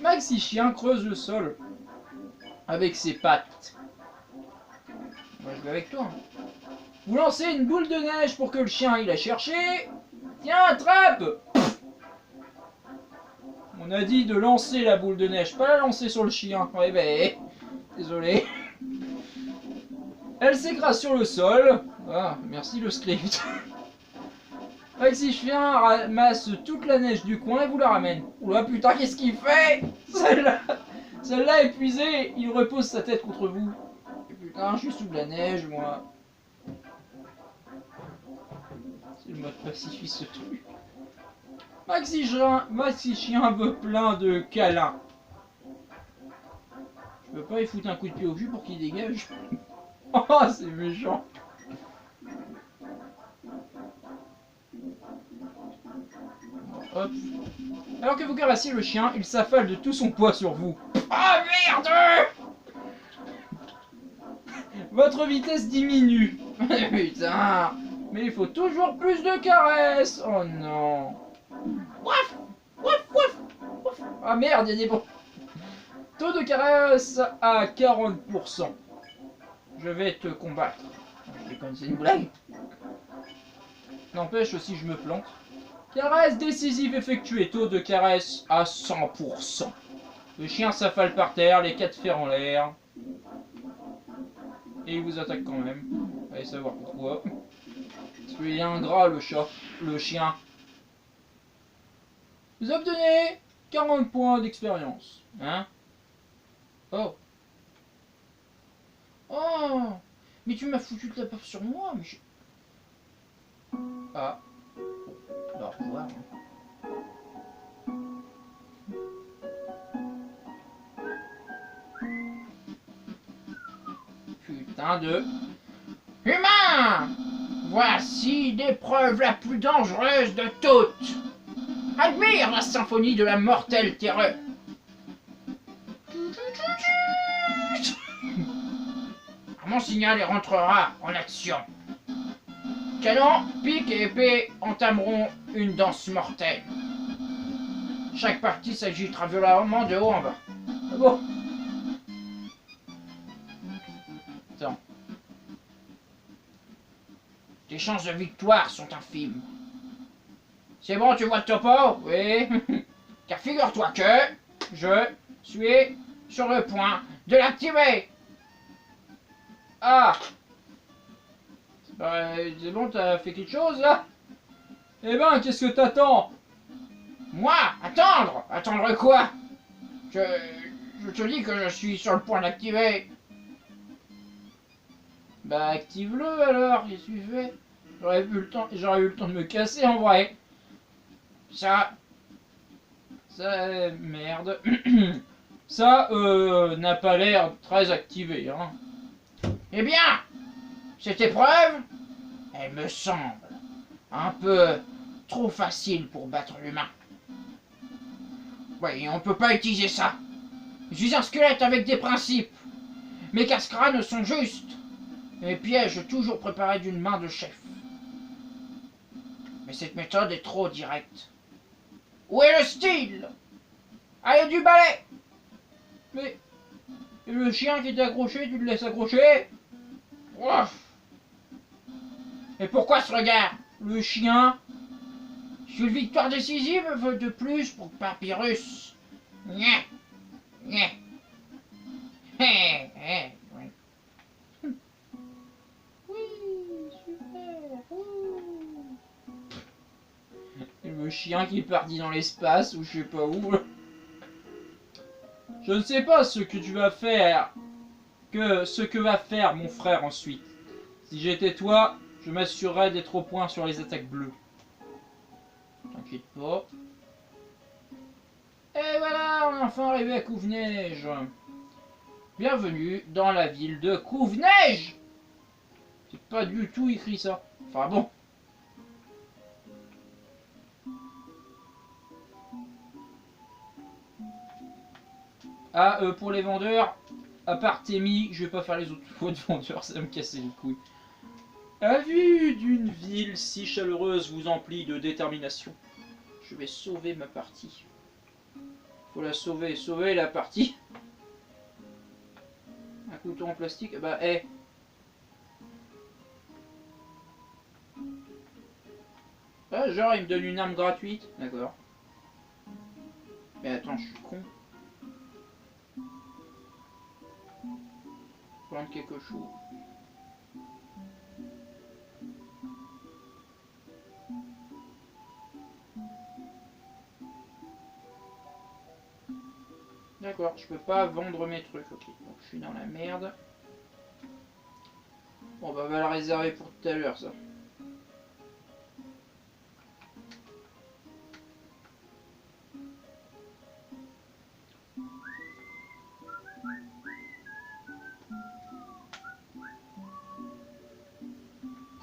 Maxi chien creuse le sol avec ses pattes. Moi je vais avec toi. Vous lancez une boule de neige pour que le chien il a cherché. Tiens, attrape. On a dit de lancer la boule de neige, pas la lancer sur le chien. Ouais ben, désolé. Elle s'écrase sur le sol. Ah, merci le script. Maxi chien ramasse toute la neige du coin et vous la ramène. Oula putain, qu'est-ce qu'il fait? Celle-là épuisée, il repose sa tête contre vous. Et putain, je suis sous de la neige, moi. C'est le mode pacifiste ce truc. Maxi chien veut plein de câlins. Je peux pas y foutre un coup de pied au cul pour qu'il dégage. Oh, c'est méchant. Hop. Alors que vous caressiez le chien, il s'affale de tout son poids sur vous. Ah merde! Votre vitesse diminue. Putain. Mais il faut toujours plus de caresses. Oh non. Waf, waf, waf, waf. Ah merde, il y a des bons. Taux de caresse à 40%. Je vais te combattre. Je déconne, c'est une blague. N'empêche, si je me plante. Caresse décisive effectuée. Taux de caresse à 100%. Le chien s'affale par terre, les quatre fers en l'air. Et il vous attaque quand même. Allez savoir pourquoi. Parce qu'il est ingrat le chat, le chien. Vous obtenez 40 points d'expérience. Hein? Oh. Oh. Mais tu m'as foutu de la peur sur moi, mais je... Ah. Bah, au revoir. Putain de... Humain! Voici l'épreuve la plus dangereuse de toutes. Admire la symphonie de la mortelle terreur. Mon signal et rentrera en action. Canon, pique et épée entameront une danse mortelle. Chaque partie s'agitera violemment de haut en bas. Ah bon? Attends. Tes chances de victoire sont infimes. C'est bon, tu vois le topo? Oui. Car figure-toi que je suis sur le point de l'activer. Ah! C'est bon, t'as fait quelque chose là? Eh ben, qu'est-ce que t'attends? Moi? Attendre? Attendre quoi? Je te dis que je suis sur le point d'activer. Bah, active-le alors, qu'est-ce que tu fais? J'aurais eu le temps de me casser en vrai. Ça, merde. Ça, n'a pas l'air très activé, hein. Eh bien, cette épreuve, elle me semble un peu trop facile pour battre l'humain. Oui, on peut pas utiliser ça. Je suis un squelette avec des principes. Mes casse-crânes sont justes. Mes pièges toujours préparés d'une main de chef. Mais cette méthode est trop directe. Où est le style? Allez, du balai! Mais... Et le chien qui est accroché, tu le laisses accrocher? Ouf. Et pourquoi ce regard? Le chien? Si une victoire décisive veut de plus pour Papyrus. Nya. Nya. Hé, hé, oui. Oui, super. Ouh. Et le chien qui est parti dans l'espace ou je sais pas où. Je ne sais pas ce que tu vas faire, ce que va faire mon frère ensuite. Si j'étais toi, je m'assurerais d'être au point sur les attaques bleues. T'inquiète pas. Et voilà, on est enfin arrivé à Couve-Neige. Bienvenue dans la ville de Couve-Neige. C'est pas du tout écrit ça. Enfin bon. Ah, pour les vendeurs, à part Témi, je vais pas faire les autres fois de vendeurs, ça va me casser les couilles. La vue d'une ville si chaleureuse vous emplit de détermination. Je vais sauver ma partie. Faut la sauver, sauver la partie. Un couteau en plastique, bah hé. Ah, genre il me donne une arme gratuite, d'accord. Mais attends, je suis con. Prendre quelque chose. D'accord, je peux pas vendre mes trucs, ok. Donc je suis dans la merde. Bon bah on va la réserver pour tout à l'heure ça.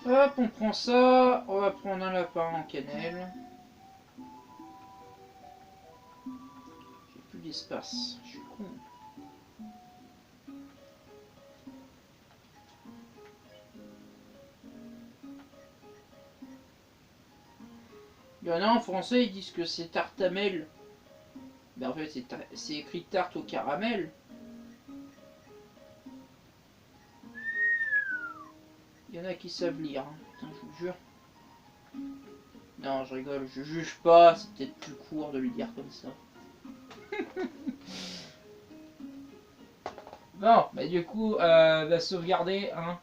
Hop, on prend ça. On va prendre un lapin en cannelle. plus d'espace. Je suis con. Il y en a en français, ils disent que c'est tartamel. Mais en fait, c'est écrit tarte au caramel. Il y en a qui savent lire, hein. Putain, je vous jure. Non, je rigole, je juge pas, c'est peut-être plus court de le dire comme ça. Bon, bah du coup, va sauvegarder, hein.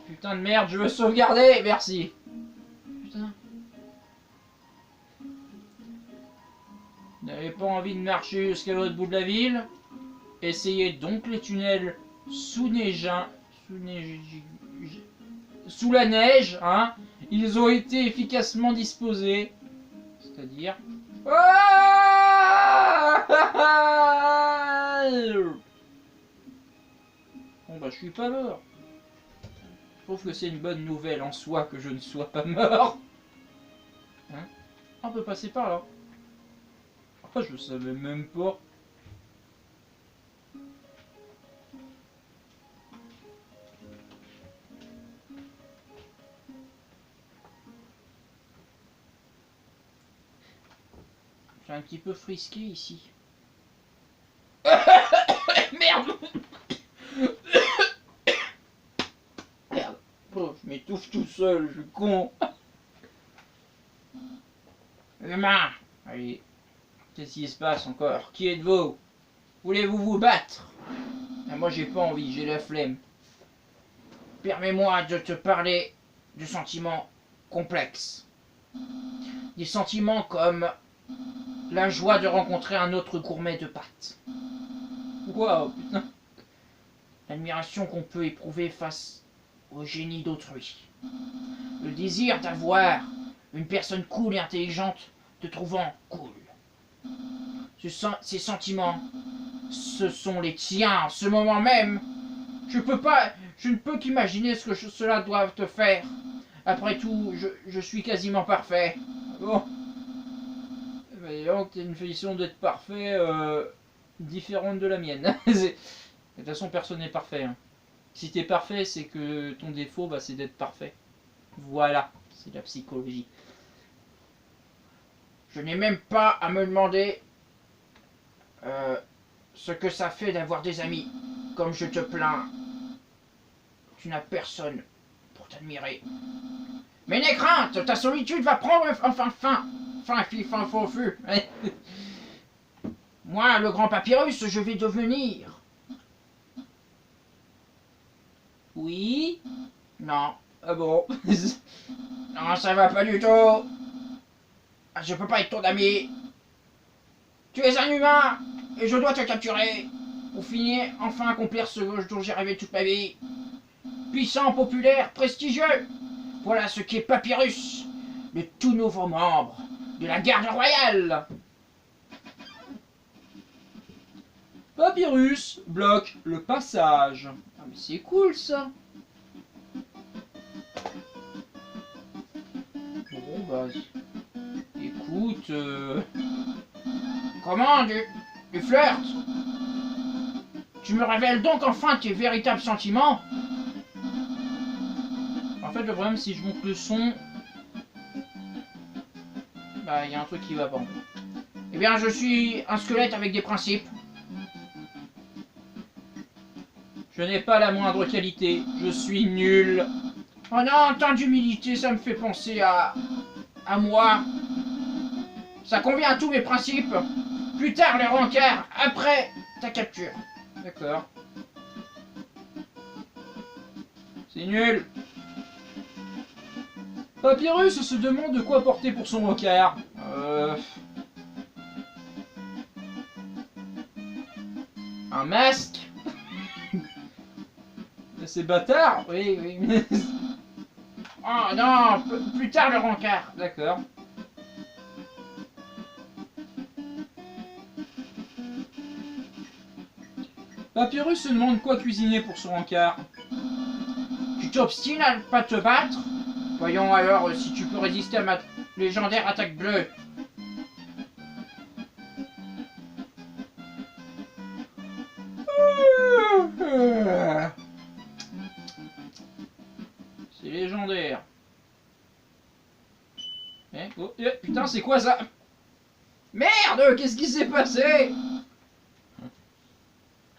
Putain de merde, je veux sauvegarder, merci. Putain. Vous n'avez pas envie de marcher jusqu'à l'autre bout de la ville? Essayez donc les tunnels sous la neige, hein. Ils ont été efficacement disposés. C'est-à-dire... Bon bah je suis pas mort. Je trouve que c'est une bonne nouvelle en soi que je ne sois pas mort. Hein? On peut passer par là. Oh, je savais même pas. C'est un petit peu frisqué ici. Merde. Merde. Oh, je m'étouffe tout seul, je suis con. Humain. Allez. Qu'est-ce qui se passe encore? Qui êtes-vous? Voulez-vous vous battre? Ah, moi j'ai pas envie, j'ai la flemme. Permets-moi de te parler de sentiments complexes. Des sentiments comme la joie de rencontrer un autre gourmet de pâtes. Waouh, putain. L'admiration qu'on peut éprouver face au génie d'autrui. Le désir d'avoir une personne cool et intelligente te trouvant cool. Ces sentiments, ce sont les tiens en ce moment même. Je ne peux qu'imaginer ce que cela doit te faire. Après tout, je suis quasiment parfait. Bon. Mais donc, t'as une façon d'être parfait différente de la mienne. De toute façon, personne n'est parfait. Hein. Si t'es parfait, c'est que ton défaut, bah, c'est d'être parfait. Voilà, c'est la psychologie. Je n'ai même pas à me demander ce que ça fait d'avoir des amis. Comme je te plains, tu n'as personne pour t'admirer. Mais n'aie crainte, ta solitude va prendre fin. Moi, le grand papyrus, je vais devenir. Oui? Non. Ah bon? Non, ça va pas du tout. Je peux pas être ton ami. Tu es un humain et je dois te capturer pour finir enfin accomplir ce dont j'ai rêvé toute ma vie. Puissant, populaire, prestigieux. Voilà ce qu'est Papyrus, le tout nouveau membre de la garde royale. Papyrus bloque le passage. Ah mais c'est cool ça. Bon bah... Écoute... Comment du flirt? Tu me révèles donc enfin tes véritables sentiments? En fait le problème si je monte le son... Bah il y a un truc qui va pas. Eh bien je suis un squelette avec des principes. Je n'ai pas la moindre qualité, je suis nul. Oh non, tant d'humilité, ça me fait penser à moi. Ça convient à tous mes principes. Plus tard le rencard, après ta capture. D'accord. C'est nul. Papyrus se demande de quoi porter pour son rencard. Un masque. C'est bâtard. Oui, oui. Oh non, plus tard le rencard. D'accord. Papyrus se demande quoi cuisiner pour son rencard. Tu t'obstines à ne pas te battre? Voyons alors si tu peux résister à ma légendaire attaque bleue. Putain, c'est quoi ça? Merde, qu'est-ce qui s'est passé?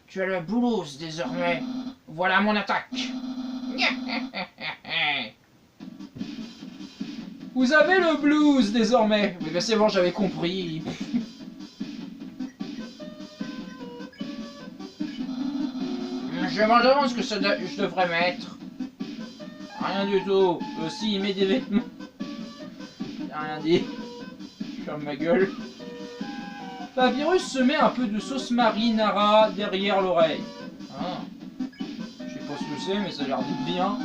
Tu as le blues désormais. Voilà mon attaque. Vous avez le blues désormais. Oui, ben c'est bon, j'avais compris. Je me demande ce que je devrais mettre. Rien du tout. Aussi, il met des vêtements. J'ai rien dit. Je ferme ma gueule. Papyrus se met un peu de sauce marinara derrière l'oreille. Ah. Je sais pas ce que c'est, mais ça a l'air d'être bien.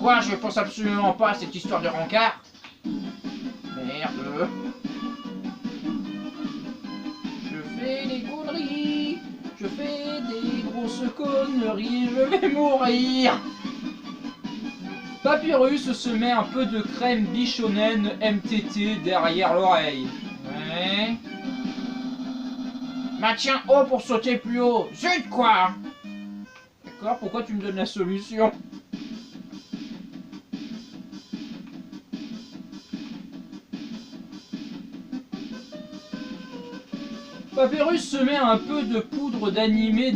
Quoi, je pense absolument pas à cette histoire de rencard. Merde. Je fais des conneries. Je fais des grosses conneries. Je vais mourir. Papyrus se met un peu de crème bichonnaine MTT derrière l'oreille. Ouais. Maintiens haut pour sauter plus haut. Zut quoi. D'accord, pourquoi tu me donnes la solution? Papyrus se met un peu de poudre d'animé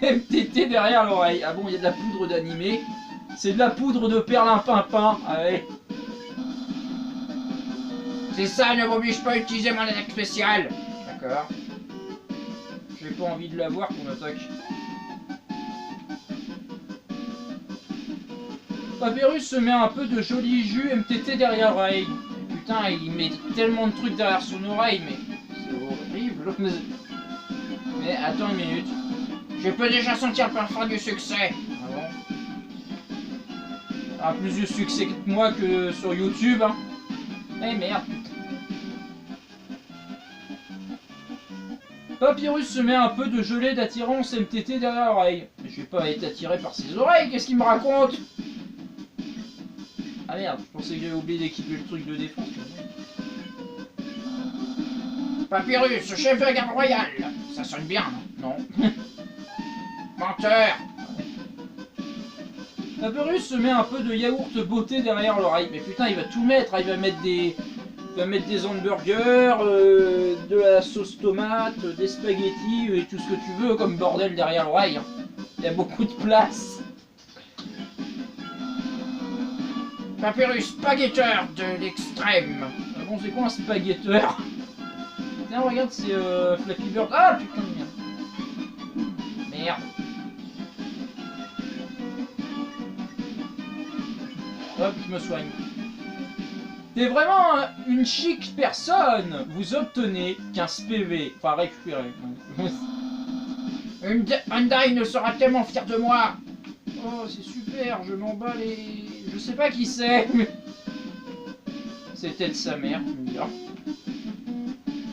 MTT derrière l'oreille. Ah bon, il y a de la poudre d'animé. C'est de la poudre de perlimpinpin. Allez. C'est ça, ne m'oblige pas à utiliser mon attaque spéciale. D'accord. J'ai pas envie de la voir qu'on attaque. Papyrus se met un peu de joli jus MTT derrière l'oreille. Putain, il met tellement de trucs derrière son oreille, mais c'est horrible. Mais attends une minute. Je peux déjà sentir le parfum du succès. Ah bon? Ah, plus de succès que moi que sur YouTube, hein. Eh merde. Papyrus se met un peu de gelée d'attirance MTT derrière l'oreille. Mais je vais pas être attiré par ses oreilles, qu'est-ce qu'il me raconte? Ah merde, je pensais que j'avais oublié d'équiper le truc de défense. Papyrus, chef de la garde royale. Ça sonne bien, non? Non. Menteur. Papyrus se met un peu de yaourt beauté derrière l'oreille. Mais putain, il va tout mettre, hein. Il va mettre des hamburgers, de la sauce tomate, des spaghettis et tout ce que tu veux comme bordel derrière l'oreille. Hein. Il y a beaucoup de place. Papyrus, spaghetteur de l'extrême. Ah bon, c'est quoi un spaghetteur? Tiens, regarde, c'est Flappy Bird. Ah putain de merde. Merde. Hop, je me soigne. T'es vraiment une chic personne. Vous obtenez 15 PV. Enfin, récupérer. Hyundai ne sera tellement fier de moi. Oh, c'est super, je m'en bats les... Je sais pas qui c'est, mais... C'est peut-être sa mère, tu me diras.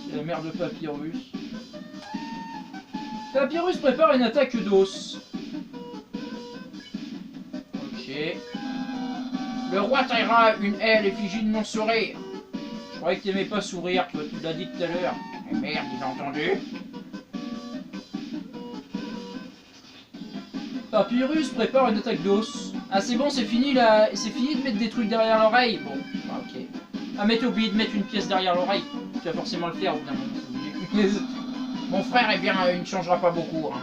C'est la mère de Papyrus. Papyrus prépare une attaque d'os. Ok. Le roi taillera une haie à l'effigie de mon sourire. Je croyais que t'aimais pas sourire, toi, tu l'as dit tout à l'heure. Eh merde, il a entendu. Papyrus prépare une attaque d'os. Ah c'est bon, c'est fini là, c'est fini de mettre des trucs derrière l'oreille. Bon, ah, ok. Ah mais t'as oublié de mettre une pièce derrière l'oreille. Tu vas forcément le faire, ou bien c'est obligé. Mon frère, eh bien, il ne changera pas beaucoup. Hein.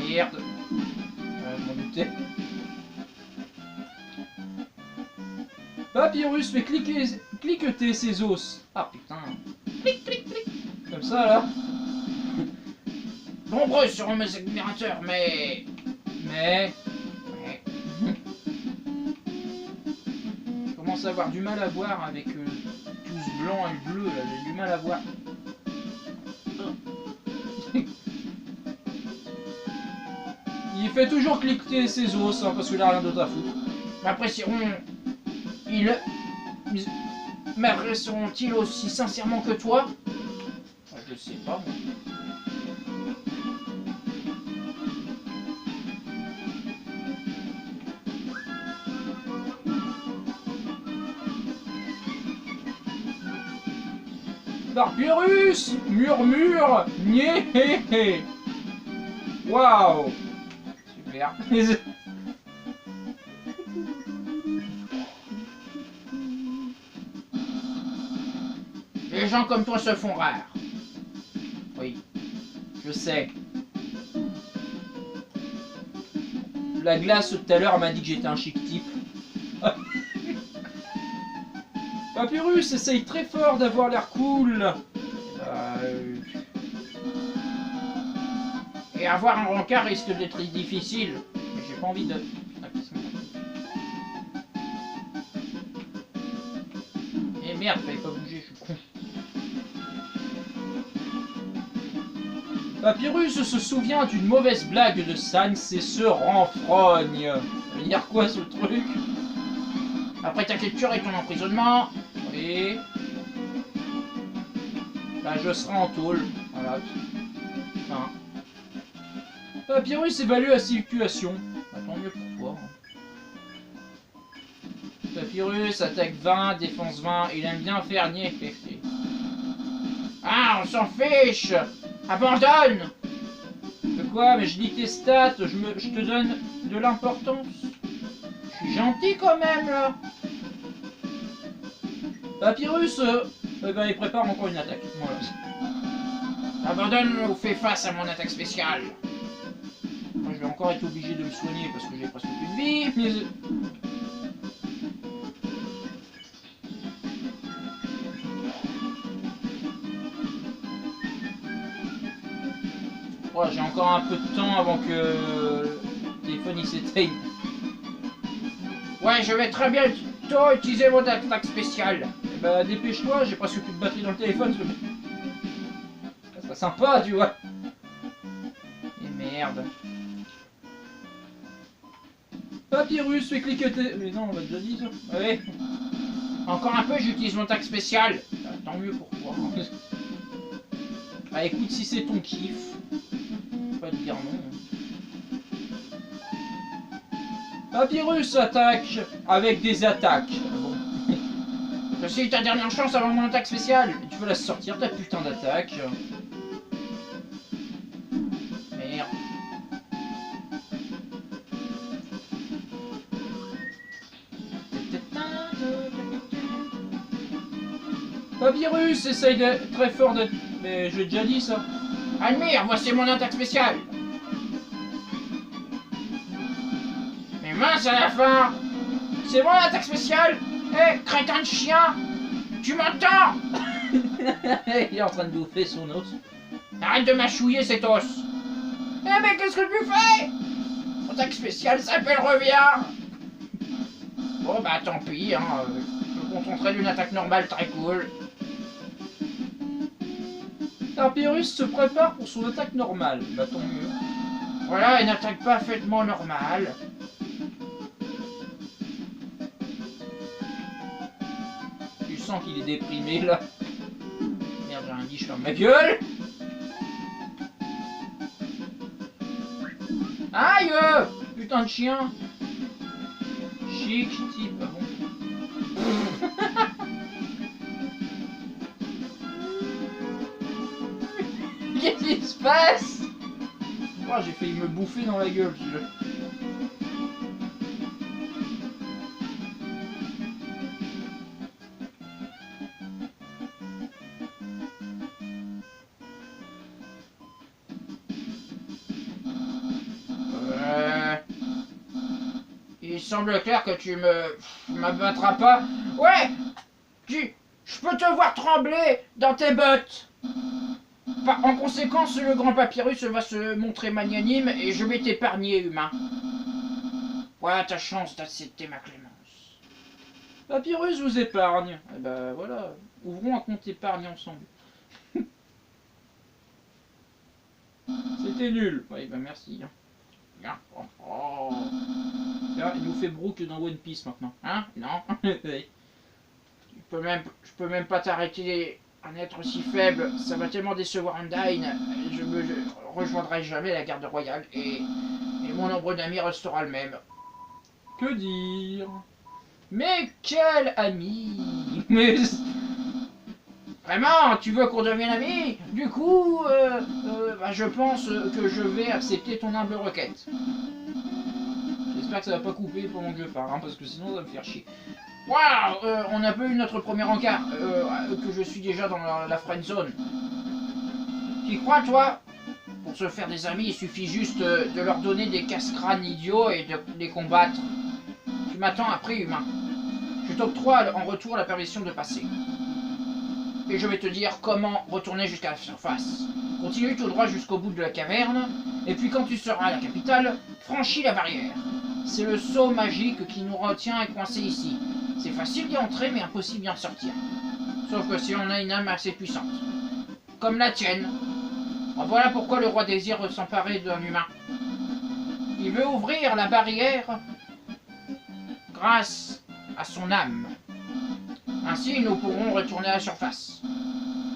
Merde. Je m'en doutais. Papyrus fait cliqueter ses os. Ah putain. Clic, clic, clic. Comme ça là. Nombreux seront mes admirateurs, mais... Mais... Je commence à avoir du mal à voir avec tout ce blanc et le bleu là, j'ai du mal à voir. Il fait toujours cliqueter ses os hein, parce qu'il a rien d'autre à foutre. M'apprécieront-ils aussi sincèrement que toi? Je sais pas moi. Papyrus murmure nié. Waouh. Super. Les gens comme toi se font rares. Oui, je sais. La glace tout à l'heure m'a dit que j'étais un chic type. Papyrus essaye très fort d'avoir l'air cool. Et avoir un rencard risque d'être difficile. Mais j'ai pas envie de... Eh merde, fallait pas bouger, je suis con. Papyrus se souvient d'une mauvaise blague de Sans et se renfrogne. Ça veut dire quoi ce truc? Après ta capture et ton emprisonnement... Oui. Là, je serai en tôle. Voilà. Enfin. Papyrus évalue la situation. Bah, tant mieux pour toi. Papyrus attaque 20, défense 20. Il aime bien faire nier. Ah, on s'en fiche! Abandonne! De quoi? Mais je lis tes stats. Je te donne de l'importance. Je suis gentil quand même, là! Papyrus, ben, il prépare encore une attaque. Voilà. Abandonne ou fais face à mon attaque spéciale. Moi, je vais encore être obligé de me soigner parce que j'ai presque plus de vie. Mais... Ouais, j'ai encore un peu de temps avant que le téléphone il s'éteigne. Ouais, je vais très bientôt utiliser mon attaque spéciale. Bah dépêche-toi, j'ai presque plus de batterie dans le téléphone. Ça serait sympa, tu vois. Et merde. Papyrus fait cliqueter. Mais non, on l'a déjà dit ça. Ouais. Encore un peu, j'utilise mon attaque spéciale. Bah, tant mieux pour toi. Bah écoute, si c'est ton kiff, faut pas te dire non. Papyrus attaque avec des attaques. Bon. C'est ta dernière chance avant mon attaque spéciale. Et tu veux la sortir ta putain d'attaque. Merde. Papyrus essaye de très fort de... Mais j'ai déjà dit ça. Admire, voici mon attaque spéciale. Mais mince à la fin. C'est mon attaque spéciale. Hé, crétin de chien. Tu m'entends? Il est en train de bouffer son os. Arrête de mâchouiller cet os. Eh mais qu'est-ce que tu fais? Mon attaque spéciale s'appelle revient. Bon bah tant pis, hein. Je me contenterai d'une attaque normale très cool. Papyrus se prépare pour son attaque normale. Bah tant mieux. Voilà une attaque parfaitement normale. Tu sens qu'il est déprimé là. Merde, j'ai rien dit, je ferme ma gueule. Aïe! Putain de chien. Chic type, ah bon. Qu'est-ce qui se passe? Oh, j'ai failli me bouffer dans la gueule, ce jeu. Il semble clair que tu m'abattras pas. Ouais! Je peux te voir trembler dans tes bottes. En conséquence, le grand Papyrus va se montrer magnanime et je vais t'épargner, humain. Voilà ta chance d'accepter ma clémence. Papyrus vous épargne. Et bah voilà, ouvrons un compte épargne ensemble. C'était nul. Oui, bah merci. Oh. Là, il nous fait Brooke dans One Piece maintenant. Hein? Non? Oui. Je peux même pas t'arrêter. Un être si faible, ça va tellement décevoir Undyne. Je rejoindrai jamais la garde royale et mon nombre d'amis restera le même. Que dire? Mais quel ami! Mais... Vraiment, tu veux qu'on devienne amis? Du coup, bah, je pense que je vais accepter ton humble requête. J'espère que ça va pas couper pendant que je parle, hein, parce que sinon ça va me faire chier. Waouh, on a pas eu notre premier encart, que je suis déjà dans la friend zone. Tu crois, toi? Pour se faire des amis, il suffit juste de leur donner des casse-crânes idiots et de les combattre. Tu m'attends après, humain. Je t'octroie en retour la permission de passer. Et je vais te dire comment retourner jusqu'à la surface. Continue tout droit jusqu'au bout de la caverne, et puis quand tu seras à la capitale, franchis la barrière. C'est le sceau magique qui nous retient coincés ici. C'est facile d'y entrer, mais impossible d'y en sortir. Sauf que si on a une âme assez puissante. Comme la tienne. En voilà pourquoi le roi désire s'emparer d'un humain. Il veut ouvrir la barrière grâce à son âme. Ainsi, nous pourrons retourner à la surface.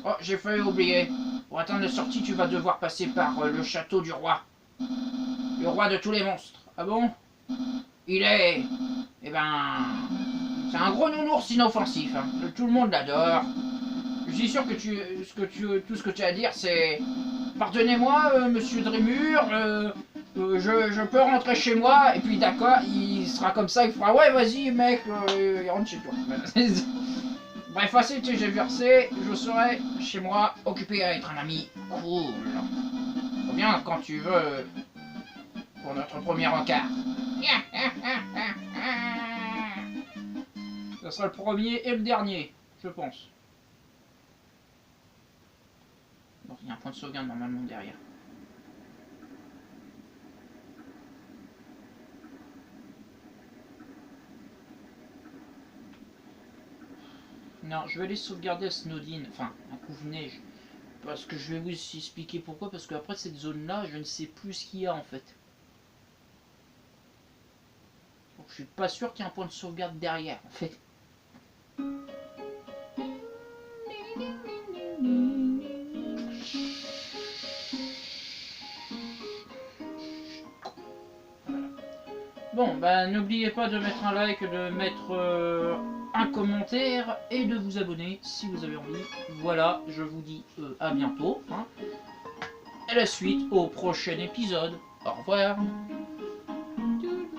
Oh, j'ai failli oublier. Pour atteindre la sortie, tu vas devoir passer par le château du roi. Le roi de tous les monstres. Ah bon? Il est... Eh ben... C'est un gros nounours inoffensif. Hein. Tout le monde l'adore. Je suis sûr que tout ce que tu as à dire, c'est... Pardonnez-moi, monsieur Drémur, je peux rentrer chez moi, et puis d'accord, il sera comme ça, il fera ouais vas-y mec, rentre chez toi. Bref, facile, j'ai versé, je serai chez moi, occupé à être un ami cool. Reviens quand tu veux pour notre premier encart. Ce sera le premier et le dernier, je pense. Bon, il y a un point de sauvegarde normalement derrière. Non, je vais aller sauvegarder à Snowdin, enfin, à Couve-Neige. Parce que je vais vous expliquer pourquoi, parce qu'après cette zone-là, je ne sais plus ce qu'il y a en fait. Donc, je suis pas sûr qu'il y ait un point de sauvegarde derrière en fait. Bon, bah n'oubliez pas de mettre un like, de mettre un commentaire et de vous abonner si vous avez envie. Voilà, je vous dis à bientôt. Hein. Et la suite au prochain épisode. Au revoir.